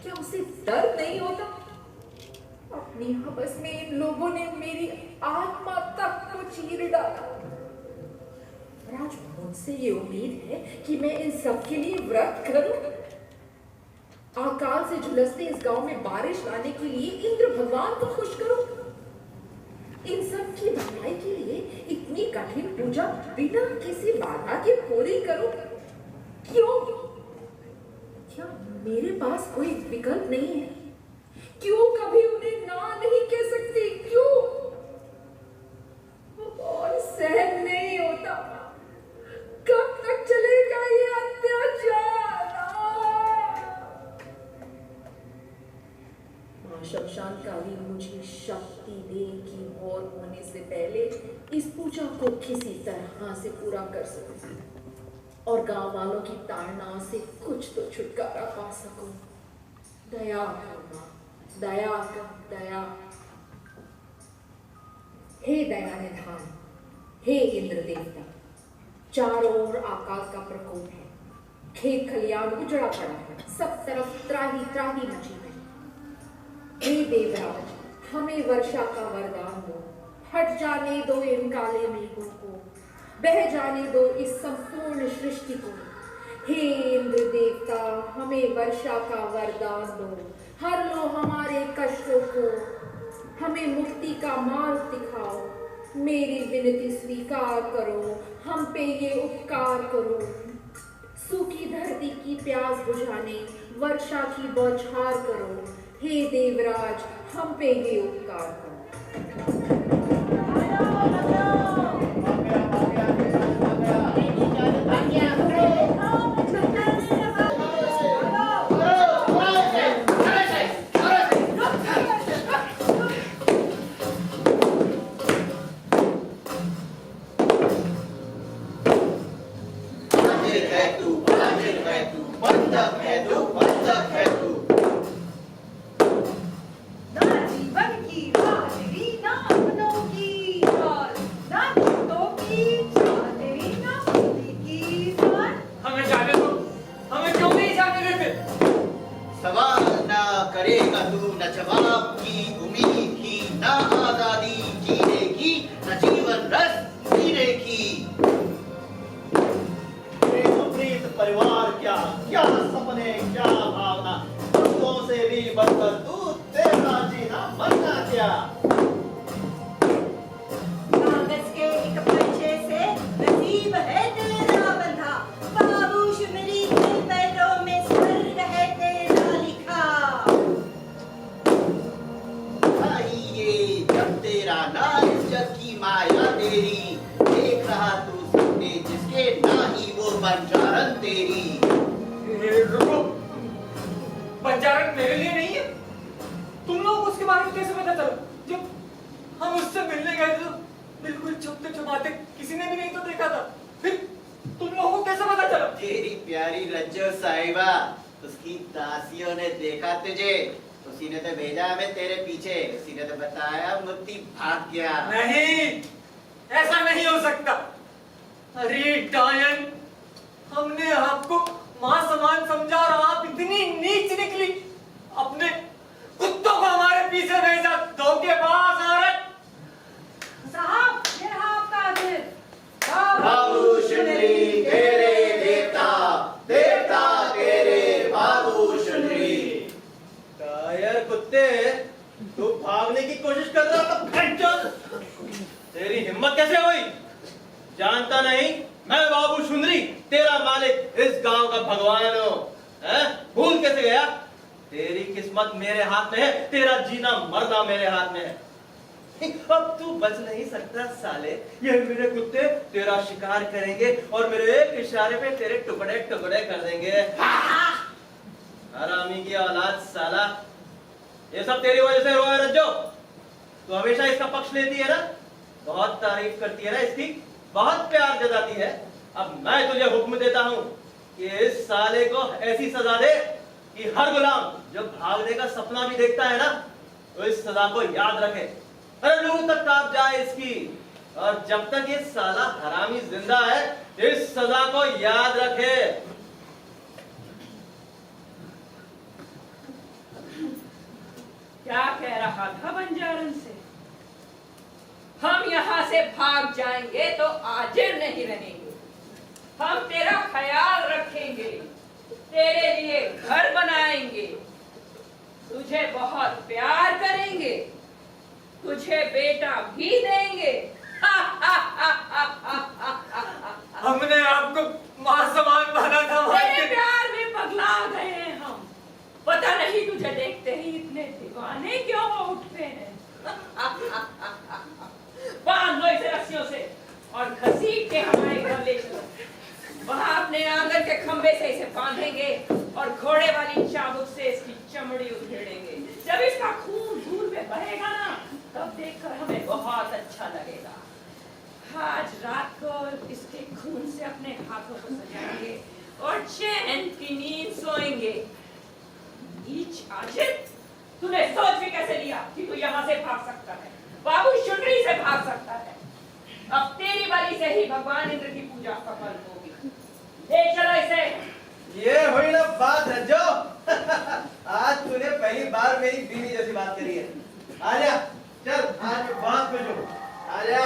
क्या उसे दर्द नहीं होता? अपनी हवस में इन लोगों ने मेरी आत्मा तक को चीर डाला। आज मुझसे ये उम्मीद है कि मैं इन सब के लिए व्रत करूं। अकाल से झुलसते इस गांव में बारिश लाने के लिए इंद्र भगवान को खुश करूं। इन सब की भलाई के लिए इतनी कठिन पूजा बिना किसी बाधा के पूरी करूं। क्यों? क्या मेरे पास कोई विकल्प नहीं है? क्यों कभी उन्हें ना नहीं कह सकती? क्यों? और सहन नहीं होता। कब तक चलेगा ये अत्याचार? मां शमशान काली मुझे शक्ति दे कि मौत होने से पहले इस पूजा को किसी तरह से पूरा कर सकूं और गांव वालों की ताड़नाओं से कुछ तो छुटकारा पा सकूं। दया कर मां, दया कर, दया। हे दया निधान, हे इंद्र देवता, चारों ओर आकाल का प्रकोप है। खेत खलियान उजड़ा पड़ा है, सब तरफ त्राही त्राही मची है। हे देवराज, हमें वर्षा का वरदान दो। हट जाने दो इन काले मेघों को, बह जाने दो इस संपूर्ण सृष्टि को। हे इंद्र देवता, हमें वर्षा का वरदान दो। हर लो हमारे कष्टों को, हमें मुक्ति का मार्ग दिखाओ। मेरी विनती स्वीकार करो, हम पे ये उपकार करो। सूखी धरती की प्यास बुझाने वर्षा की बौछार करो। हे देवराज, हम पे ये उपकार करो। आ गया, आ गया। हाजिर है तू, हाजिर है तू, बंधक है तू, बंधक है तू। ना जीवन की हाजिरी, ना अपनों की हाल, ना चित्तों की चादरी, ना खुदी की जान। हमें जाने दो, हमें क्यों नहीं जाने देते? सवाल ना करेगा तू, न जवाब की उम्मीद की, ना आजादी जीने की, न जीवन रस जीने की। प्रीत परिवार क्या, क्या सपने, क्या भावना, दोस्तों से भी बढ़कर तू, तेरा जीना मरना क्या। कागज के एक पर्चे से नसीब है तेरा बंधा, बाबूश मेरी के पैरों में स्वर्ग है तेरा लिखा। आइए जब तेरा ना इस जग की माया तेरी, देख रहा तू सपने जिसके ना ही वो बंजारन तेरी। रुको, बंजारन मेरे लिए नहीं है। तुम लोग उसके बारे में कैसे पता चला? जब हम उससे मिलने गए थे तो बिल्कुल छुपते छुपाते, किसी ने भी नहीं तो देखा था। फिर तुम लोगों को कैसे पता चला? तेरी प्यारी रज्जो साहिबा, उसकी दासियों ने देखा तुझे, उसी ने तो भेजा हमें तेरे पीछे, उसी ने तो बताया मुत्ती भाग गया। नहीं, ऐसा नहीं हो सकता। अरे डायन, हमने आपको मां समान समझा और आप इतनी नीच निकली। अपने कुत्तों को हमारे पीछे भेजा, धोखेबाज औरत। साहब, ये रहा आपका आदिल। बाबू शुनरी तेरे देवता, देवता तेरे बाबू शुनरी। टायर कुत्ते, तू भागने की कोशिश कर रहा था, घंटन। तेरी हिम्मत कैसे हुई? जानता नहीं मैं बाबू सुंदरी, तेरा मालिक, इस गांव का भगवान हूं। भूल कैसे गया? तेरी किस्मत मेरे हाथ में है, तेरा जीना मरना मेरे हाथ में है। अब तू बच नहीं सकता साले। ये मेरे कुत्ते तेरा शिकार करेंगे और मेरे एक इशारे पे तेरे टुकड़े टुकड़े कर देंगे। हरामी की औलाद साला, ये सब तेरी वजह से हुआ है रज्जो। तू हमेशा इसका पक्ष लेती है ना, बहुत तारीफ करती है ना इसकी, बहुत प्यार जताती है। अब मैं तुझे हुक्म देता हूं कि इस साले को ऐसी सजा दे कि हर गुलाम जब भागने का सपना भी देखता है ना, तो इस सजा को याद रखे। अरे रूह तक कांप जाए इसकी, और जब तक ये साला हरामी जिंदा है, इस सजा को याद रखे। क्या कह रहा था बंजारन से? हम यहाँ से भाग जाएंगे तो आजिर नहीं रहेंगे। हम तेरा ख्याल रखेंगे, तेरे लिए घर बनाएंगे, तुझे बहुत प्यार करेंगे, तुझे बेटा भी देंगे। हमने आपको मां समान माना था। तेरे प्यार में पगला गए हैं हम। पता नहीं तुझे देखते ही इतने दीवाने क्यों उठते हैं। बांध लो इसे रस्सियों से और घसीट के हमारे घर ले चलो। वहां अपने आंगन के खंबे से इसे बांधेंगे और घोड़े वाली चाबुक से इसकी चमड़ी उधेड़ेंगे। जब इसका खून धूल में बहेगा ना, तब देखकर हमें बहुत अच्छा लगेगा। आज रात को इसके खून से अपने हाथों को सजाएंगे और चैन की नींद सोएंगे। नीच आजिर, तूने सोच भी कैसे लिया कि तू यहाँ से भाग सकता है, बाबू शुनरी से भाग सकता है? अब तेरी बलि से ही भगवान इंद्र की पूजा सफल होगी। ले चलो इसे। ये हुई ना बात रज्जो। आज तूने पहली बार मेरी बीवी जैसी बात करी है। आजा, चल आज मैं बहुत खुश हूँ। आजा।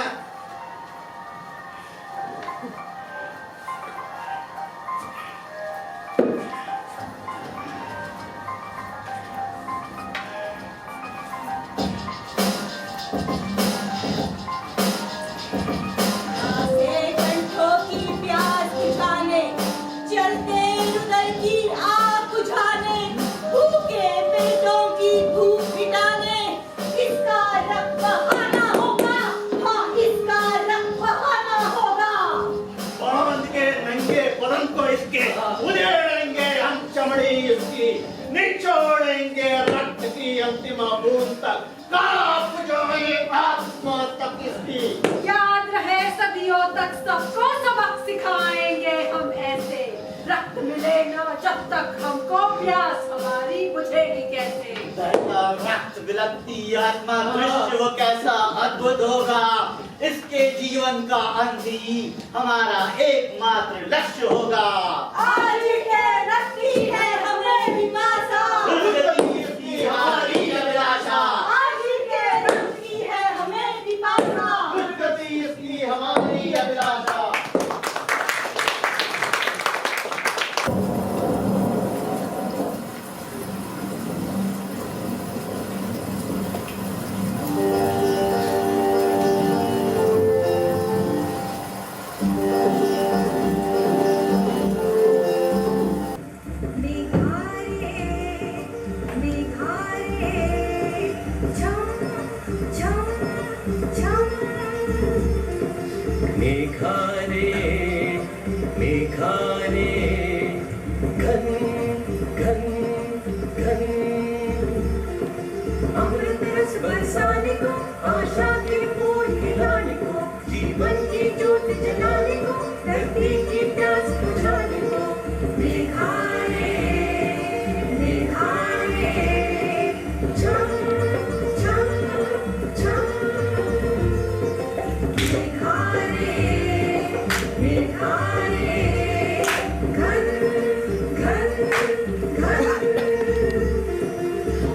निचोड़ेंगे रक्त की अंतिम बूंद तक, कांप जाए आत्मा तक इसकी। याद रहे सदियों तक सबको सबक सिखाएंगे हम ऐसे। मिले ना जब तक हमको प्यास हमारी बुझेगी कैसे। रक्त विलकती आत्मा दृश्य वो कैसा अद्भुत होगा। इसके जीवन का अंत ही हमारा एकमात्र लक्ष्य होगा। आज के रखती है हमें पिपासा, हमारी अभिलाषा। आज के रखती है हमें पिपासा, दुर्गति इसकी हमारी अभिलाषा। बरसाने को, आशा के फूल खिलाने को, जीवन की ज्योति जलाने को, धरती की प्यास बुझाने को। मेघारे मेघारे झम झम झम, मेघारे मेघारे घन घन घन।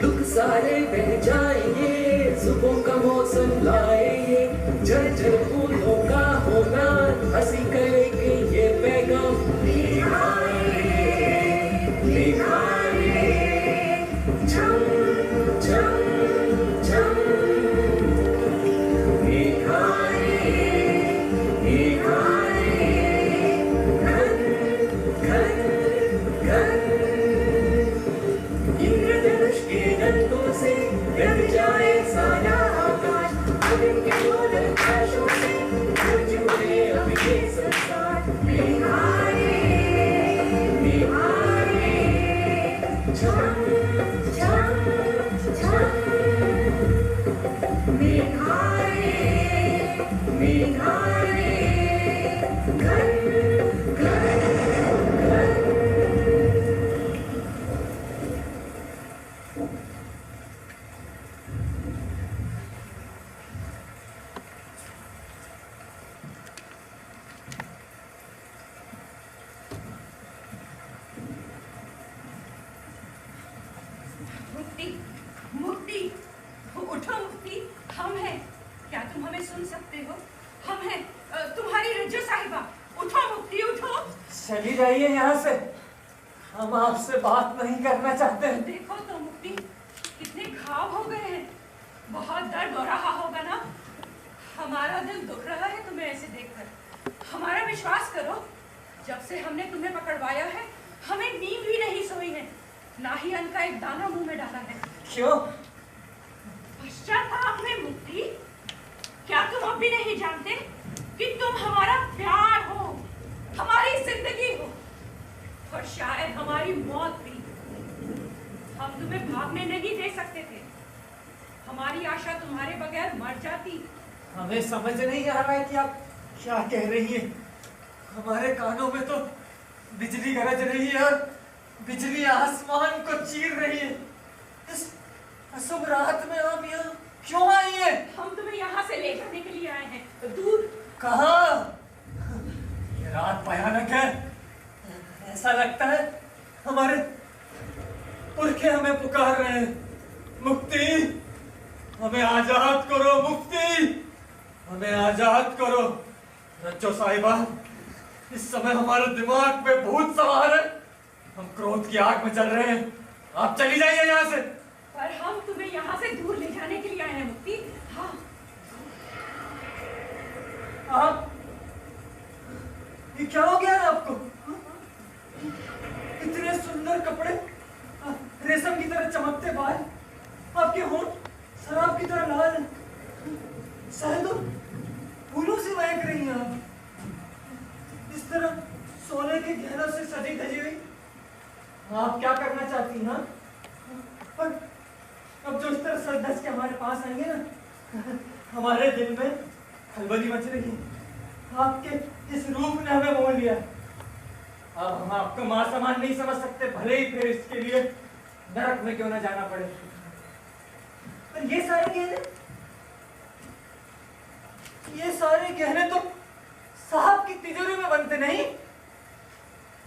दुख सारे बह जाएंगे, सुबह का मौसम लाएंगे, झरझर फूलों का होना, हंसी करेंगे ये पैगाम। मेघारे मेघारे झम झम झम, मेघारे मेघारे घन घन घन। इंद्रधनुष के डंडों से रट जाए सारा आकाश, अग्नि के ज्वलन आकाशों से जुड़े अब ये संसार। मेघारे मेघारे झम झम झम, मेघारे मेघारे घन घन घन। मुक्ति मुक्ति उठो मुक्ति, हम हैं। क्या तुम हमें सुन सकते हो? हम हैं तुम्हारी रज्जो साहिबा। उठो मुक्ति उठो। चली जाइए यहाँ से, हम आपसे बात नहीं करना चाहते। देखो तो मुक्ति, कितने घाव हो गए हैं। बहुत दर्द हो रहा होगा ना। हमारा दिल दुख रहा है तुम्हें ऐसे देखकर। हमारा विश्वास करो, जब से हमने तुम्हें पकड़वाया है हमें नींद भी नहीं सोई है, ना ही अन्न का एक दाना मुंह में डाला है। क्यों? पश्चाताप में मुक्ति? क्या तुम अब भी नहीं जानते कि तुम हमारा प्यार हो, हमारी जिंदगी हो, और शायद हमारी मौत भी। हम तुम्हें भागने नहीं दे सकते थे। हमारी आशा तुम्हारे बगैर मर जाती। हमें समझ नहीं आ रहा है कि आप क्या कह रही हैं। हमारे कानों में तो बिजली गरज रही है और बिजली आसमान को चीर रही है। इस अशुभ रात में आप यहाँ क्यों आई हैं? हम तुम्हें यहाँ से ले जाने के लिए आए हैं, तो दूर। कहाँ? ये रात भयानक है। ऐसा लगता है हमारे पुरखे हमें पुकार रहे हैं। मुक्ति, हमें आजाद करो। मुक्ति, हमें आजाद करो। रज्जो साहिबा, इस समय हमारे दिमाग पे भूत सवार है। हम क्रोध की आग में जल रहे हैं। आप चली जाइए यहाँ से। पर हम तुम्हें यहाँ से दूर ले जाने के लिए आए हैं मुक्ति। हाँ। आप, ये क्या हो गया है आपको? इतने सुंदर कपड़े, रेशम की तरह चमकते बाल, आपके होंठ शराब की तरह लाल हैं। शायद तो फूलों से महक रही हैं आप। इस तरह सोने के गहनों से सजी धजी हुई आप क्या करना चाहती हैं? पर अब जो इस तरह सर धस के हमारे पास आएंगे ना, हमारे दिल में खलबली मच रही है। आपके इस रूप ने हमें मोह लिया। अब हम आपको मां समान नहीं समझ सकते, भले ही फिर इसके लिए नरक में क्यों ना जाना पड़े। पर ये सारे गहने तो साहब की तिजोरी में बनते नहीं।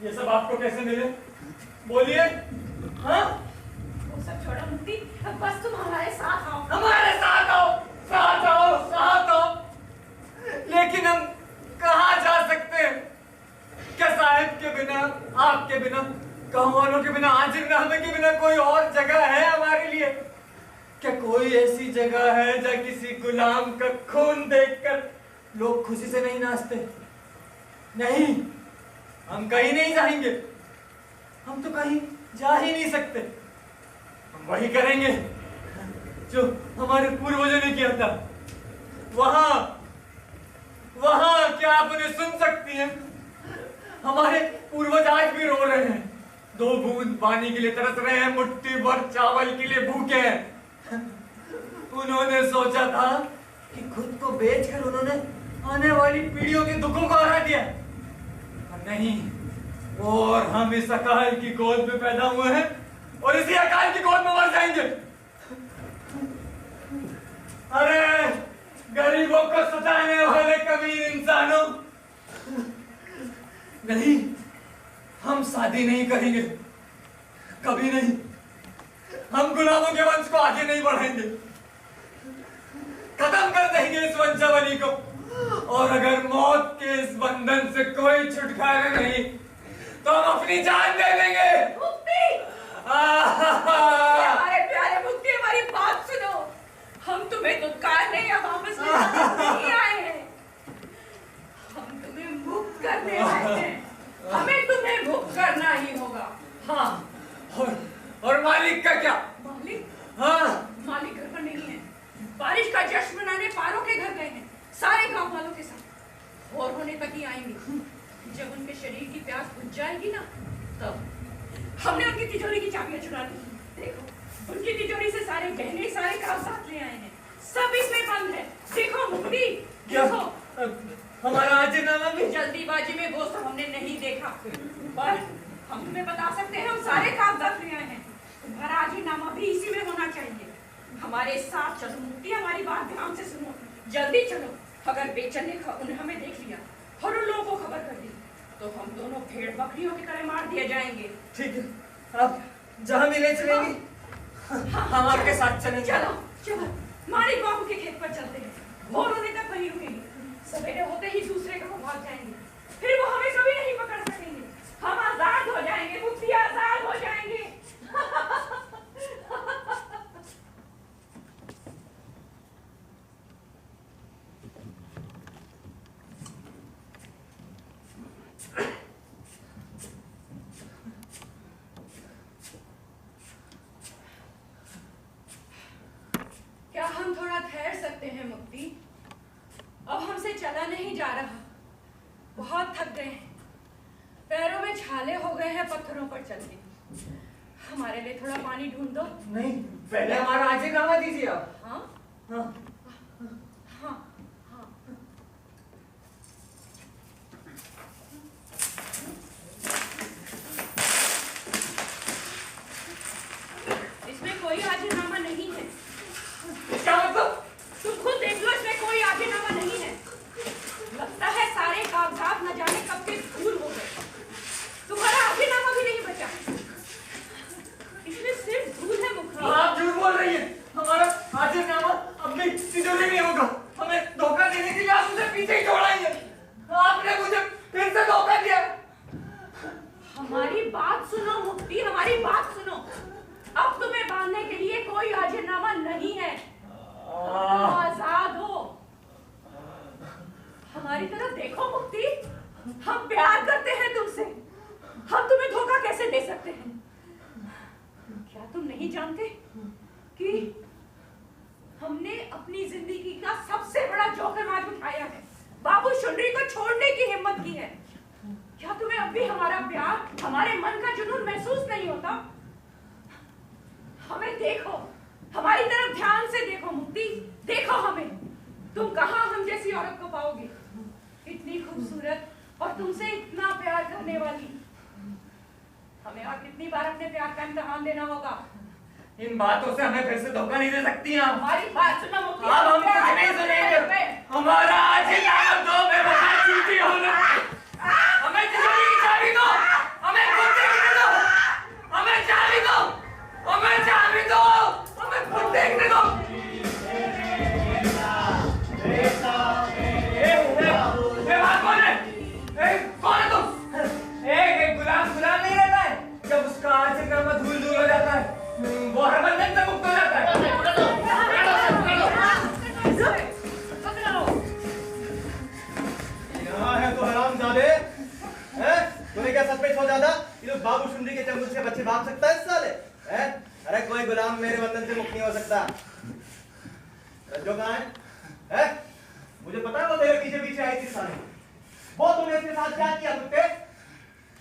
ये सब आपको कैसे मिले? बोलिए। हाँ, वो सब छोड़ो मुक्ति, अब बस तुम हमारे साथ आओ। हमारे साथ आओ, साथ आओ, साथ आओ। लेकिन हम कहाँ जा सकते हैं? क्या साहिब के बिना, आपके बिना, गाँव वालों के बिना, आजिरनामे के बिना कोई और जगह है हमारे लिए? क्या कोई ऐसी जगह है जहाँ किसी गुलाम का खून देखकर लोग खुशी से नहीं नाचते? नहीं, हम कहीं नहीं जाएंगे। हम तो कहीं जा ही नहीं सकते। हम वही करेंगे जो हमारे पूर्वजों ने किया था। वहां क्या आप उन्हें सुन सकती हैं? हमारे पूर्वज आज भी रो रहे हैं, 2 बूंद पानी के लिए तरस रहे हैं, मुट्ठी भर चावल के लिए भूखे हैं। उन्होंने सोचा था कि खुद को बेचकर उन्होंने आने वाली पीढ़ियों के दुखों को हरा दिया, पर नहीं, और हम इस अकाल की गोद में पैदा हुए हैं और इसी अकाल की गोद में मर जाएंगे। अरे गरीबों को सताने वाले कमीन इंसानों, नहीं, हम शादी नहीं करेंगे, कभी नहीं। हम गुलामों के वंश को आगे नहीं बढ़ाएंगे, खत्म कर देंगे इस वंशावली को। और अगर मौत के इस बंधन से कोई छुटकारा नहीं तो हम अपनी जान दे देंगे। मुक्ति! हमारे प्यारे मुक्ति, हमारी बात सुनो। हम तुम्हें दुत्कारने या वापस नहीं आए हैं, हम तुम्हें मुक्त करने आए हैं। हमें तुम्हें मुक्त करना ही होगा। हाँ, और मालिक का क्या? मालिक? हाँ, मालिक घर पर नहीं है। बारिश का जश्न मनाने पारों के घर गए हैं, सारे गांव वालों के साथ। और होने तक ही आएंगे। जब उनके शरीर की प्यास बुझ जाएगी ना, तब हमने उनकी तिजोरी की चाबियां चुरा ली। देखो, उनकी तिजोरी से सारे गहने, सारे कागजात ले आए हैं, सब इसमें बंद है। देखो मुक्ति, देखो। हमारा आजिरनामा भी? जल्दीबाजी में वो सब हमने नहीं देखा, पर हम तुम्हें बता सकते हैं, हम सारे कागजात ले आए हैं। तुम्हारा आजिरनामा भी इसी में होना चाहिए। हमारे साथ चलो मुक्ति, हमारी बात ध्यान से सुनो, जल्दी चलो। अगर बेचैन ने उन्हें हमें देख लिया और उन लोगों को खबर कर दी तो हम दोनों भेड़ बकरियों की तरह मार दिए जाएंगे। ठीक है, आप जहाँ मिले चलेंगे, हम आपके साथ चलेंगे। चलो चलो, मालिक बाबू के खेत पर चलते हैं, भोर होने तक वहीं रुकेंगे। सवेरे होते ही दूसरे गांव भाग जाएंगे, फिर वो हमें कभी नहीं पकड़ सकेंगे। हम आजाद हो जाएंगे मुक्ति, आजाद हो जाएंगे। क्या हम थोड़ा ठहर सकते हैं मुक्ति? अब हमसे चला नहीं जा रहा, बहुत थक गए हैं, पैरों में छाले हो गए हैं पत्थरों पर चलते। हमारे लिए थोड़ा पानी ढूंढ दो। नहीं, पहले हमारा आजिरनामा दीजिए आप। हाँ हाँ हाँ हाँ। इसमें कोई आजिरनामा नहीं है। क्या मतलब? तुम खुद देख लो, इसमें कोई आजिरनामा नहीं है। लगता है सारे कागजात न जाने कब के धूल हो गए, तुम्हारा आजिरनामा भी नहीं बचा। इसमें सिर्फ धूल है मुखी। आप झूठ बोल रही हैं। हमारा आजिरनामा अपनी तिजोरी में होगा। हमें धोखा देने के लिए आप मुझे पीछे ही छोड़ाई है। आपने मुझे फिर से धोखा दिया। हमारी बात सुनो मुक्ति, हमारी बात सुनो। अब तुम्हें बांधने के लिए कोई आजिरनामा नहीं है, आजाद हो। हमारी तरफ देखो मुक्ति, हम प्यार करते हैं तुमसे, हम तुम्हें धोखा कैसे दे सकते हैं? क्या तुम नहीं जानते कि हमने अपनी जिंदगी का सबसे बड़ा जोखिम आज उठाया है, बाबू शुनरी को छोड़ने की हिम्मत की है। क्या तुम्हें अब भी हमारा प्यार, हमारे मन का जुनून महसूस नहीं होता? हमें देखो, हमारी तरफ ध्यान से देखो मुक्ति, देखो हमें। तुम कहाँ हम जैसी औरत को पाओगे, इतनी खूबसूरत और तुमसे इतना प्यार करने वाली। हमें और कितनी बार अपने प्यार का इम्तिहान देना होगा? इन बातों से हमें फिर से धोखा नहीं दे सकती हैं आप। हमारी बात सुनो मुखिया। अब हम कुछ नहीं सुनेंगे। हमारा आज ही नाम दो बेवफा चूती हो ना। हमें तिजोरी की चाबी दो, हमें कुत्ते की दो, हमें चाबी दो, हमें चाबी दो, हमें कुत्ते की दो। ये बात कौन है? कौन है तुम? एक गुलाम गुलाम नहीं रहता है। जब उसका आशिकनामा धूल धूल हो जाता है, वो हर बंधन से मुक्त हो जाता है। यहाँ है तो हरामजादे, हैं? तूने क्या सच में सोचा था कि तो बाबू सुंदरी के चंगुल से बच्चे भाग सकता है इस साले? हैं? अरे कोई गुलाम मेरे बंधन से मुक्त नहीं हो सकता। रज्जो कहाँ है? हैं? मुझे पता है वो तेरे पीछे पीछे आई थी साले। वो तूने इसके साथ क्या किया कुत्ते?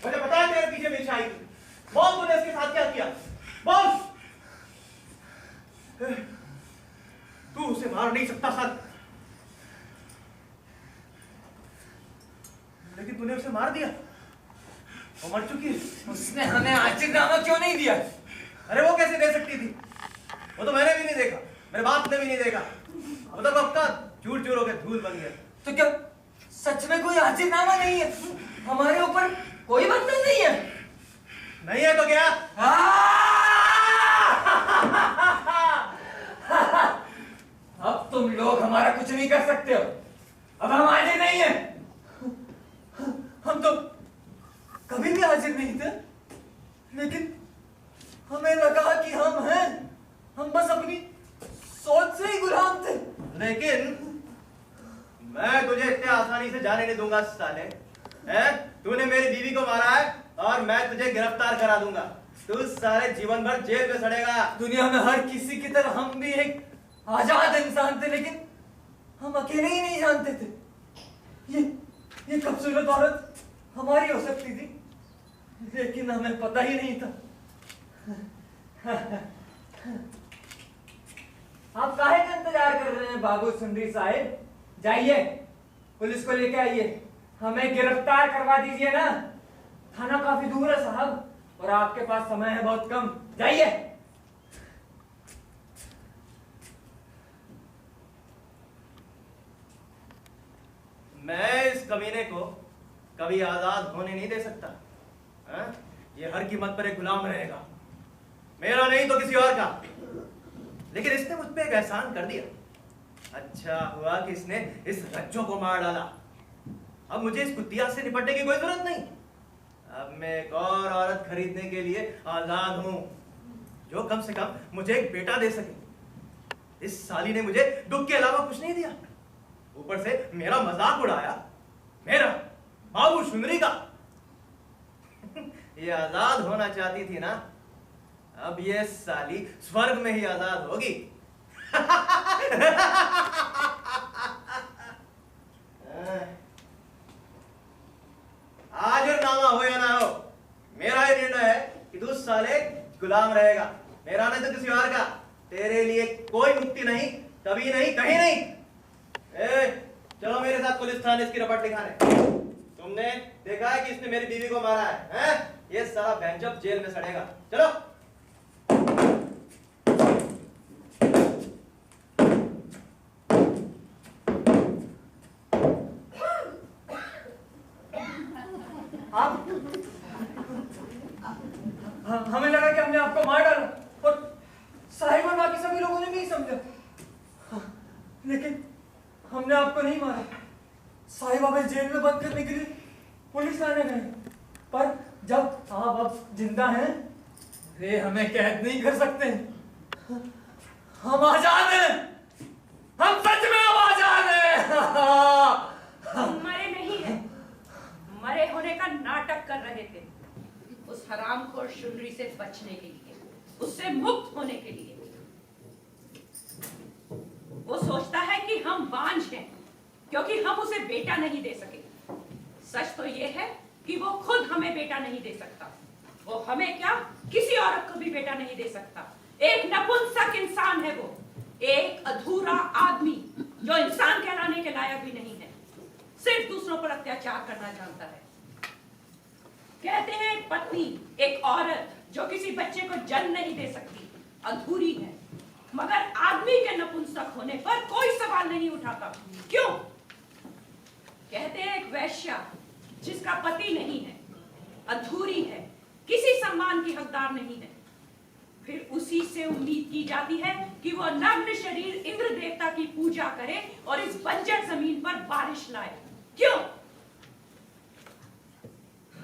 मुझे पता है तेरे पीछे पीछे आई थी। बोल तूने इसके साथ क्या किया? बोल। तू उसे मार नहीं सकता सर, लेकिन तूने उसे मार दिया। वो मर चुकी है। उसने हमें आशिकनामा क्यों नहीं दिया? अरे वो कैसे दे सकती थी? वो तो मैंने भी नहीं देखा, मेरे बाप ने भी नहीं देखा। अब तो वक्त का चूर चूर होकर धूल बन गया। तो क्या सच में कोई आशिकनामा नहीं है? हमारे ऊपर कोई बंधन नहीं है? नहीं है तो क्या? अब तुम लोग हमारा कुछ नहीं कर सकते हो। अब हम हाजिर नहीं है। हम तो कभी भी हाजिर नहीं थे, लेकिन हमें लगा कि हम हैं। हम बस अपनी सोच से ही गुलाम थे। लेकिन मैं तुझे इतने आसानी से जाने नहीं दूंगा साले। हैं? तूने मेरी बीवी को मारा है और मैं तुझे गिरफ्तार करा दूंगा। तू सारे जीवन भर जेल में सड़ेगा। दुनिया में हर किसी की तरह हम भी एक आजाद इंसान थे, लेकिन हम अकेले ही नहीं जानते थे ये खूबसूरत औरत हमारी हो सकती थी, लेकिन हमें पता ही नहीं था। आप काहे का इंतजार कर रहे हैं बाबू सुंदरी साहिब? जाइए पुलिस को लेके आइए, हमें गिरफ्तार करवा दीजिए ना। थाना काफी दूर है साहब, और आपके पास समय है बहुत कम। जाइए। मैं इस कमीने को कभी आजाद होने नहीं दे सकता। हैं? ये हर कीमत पर एक गुलाम रहेगा, मेरा नहीं तो किसी और का। लेकिन इसने मुझ पे एक एहसान कर दिया। अच्छा हुआ कि इसने इस रज्जो को मार डाला। अब मुझे इस कुतिया से निपटने की कोई जरूरत नहीं। अब मैं एक और औरत खरीदने के लिए आजाद हूं, जो कम से कम मुझे एक बेटा दे सके। इस साली ने मुझे दुख के अलावा कुछ नहीं दिया, ऊपर से मेरा मजाक उड़ाया, मेरा बाबू सुंदरी का। ये आजाद होना चाहती थी ना, अब ये साली स्वर्ग में ही आजाद होगी। हाजिरनामा हो या ना हो, मेरा ये निर्णय है कि तू साले गुलाम रहेगा, मेरा नहीं तो किसी और का। तेरे लिए कोई मुक्ति नहीं, कभी नहीं, कहीं नहीं। चलो मेरे साथ पुलिस थाने इसकी रिपोर्ट लिखाने। तुमने देखा है कि इसने मेरी बीवी को मारा है, हैं? ये सारा बैंजब जेल में सड़ेगा। चलो। हमें लगा कि हमने आपको मार डाला, और साहिब और बाकी सभी लोगों ने नहीं समझा, लेकिन हमने आपको नहीं मारा। साहिब हमें जेल में बंद करने के लिए पुलिस लाने गए, पर जब आप अब जिंदा हैं, वे हमें कैद नहीं कर सकते। हम आजाद हैं, हम सच में अब आजाद हैं। हम मरे नहीं हैं, मरे होने का नाटक कर रहे थे, उस हरामखोर शुनरी से बचने के लिए, उससे मुक्त होने के लिए। वो सोचता है कि हम बांझ हैं क्योंकि हम उसे बेटा नहीं दे सके। सच तो ये है कि वो खुद हमें बेटा नहीं दे सकता। वो हमें क्या, किसी औरत को भी बेटा नहीं दे सकता। एक नपुंसक इंसान है वो, एक अधूरा आदमी जो इंसान कहलाने के लायक भी नहीं है, सिर्फ दूसरों पर अत्याचार करना जानता है। कहते हैं एक पत्नी, एक औरत जो किसी बच्चे को जन्म नहीं दे सकती, अधूरी है। मगर आदमी के नपुंसक होने पर कोई सवाल नहीं उठाता। क्यों? कहते हैं एक वैश्या जिसका पति नहीं है, अधूरी है, किसी सम्मान की हकदार नहीं है। फिर उसी से उम्मीद की जाती है कि वह नग्न शरीर इंद्र देवता की पूजा करे और इस बंजर जमीन पर बारिश लाए। क्यों?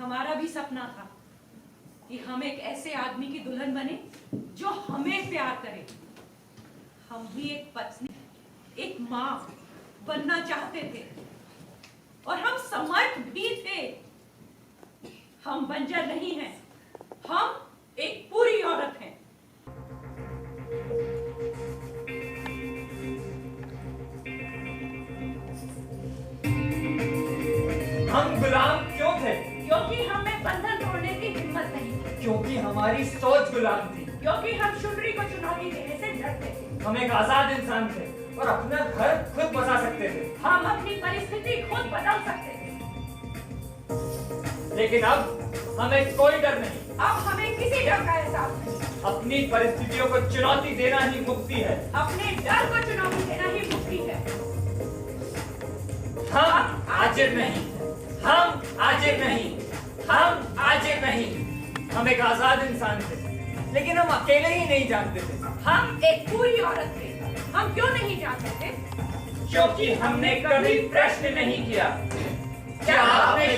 हमारा भी सपना था कि हम एक ऐसे आदमी की दुल्हन बने जो हमें प्यार करे। हम भी एक पत्नी, एक मां बनना चाहते थे और हम समर्थ भी थे। हम बंजर नहीं हैं, हम एक पूरी औरत हैं। हम गुलाम क्यों थे? क्योंकि हमें बंधन तोड़ने की हिम्मत नहीं थी। क्योंकि हमारी सोच गुलाम थी। क्योंकि हम शुनरी को चुनौती देने से डरते थे। हम एक आजाद इंसान थे और अपना घर खुद बसा सकते थे। हम अपनी परिस्थिति खुद बदल सकते थे। लेकिन अब हमें कोई डर नहीं। अब हमें किसी डर का एहसास नहीं। अपनी परिस्थितियों को चुनौती देना ही मुक्ति है। अपने डर को चुनौती देना ही मुक्ति है। हम आजिर नहीं, हम आजिर नहीं, हम आजिर नहीं। हम एक आजाद इंसान थे, लेकिन हम अकेले ही नहीं जानते थे। हम एक पूरी औरत थे। हम क्यों नहीं जानते थे? क्योंकि हमने कभी प्रश्न नहीं किया। क्या आपने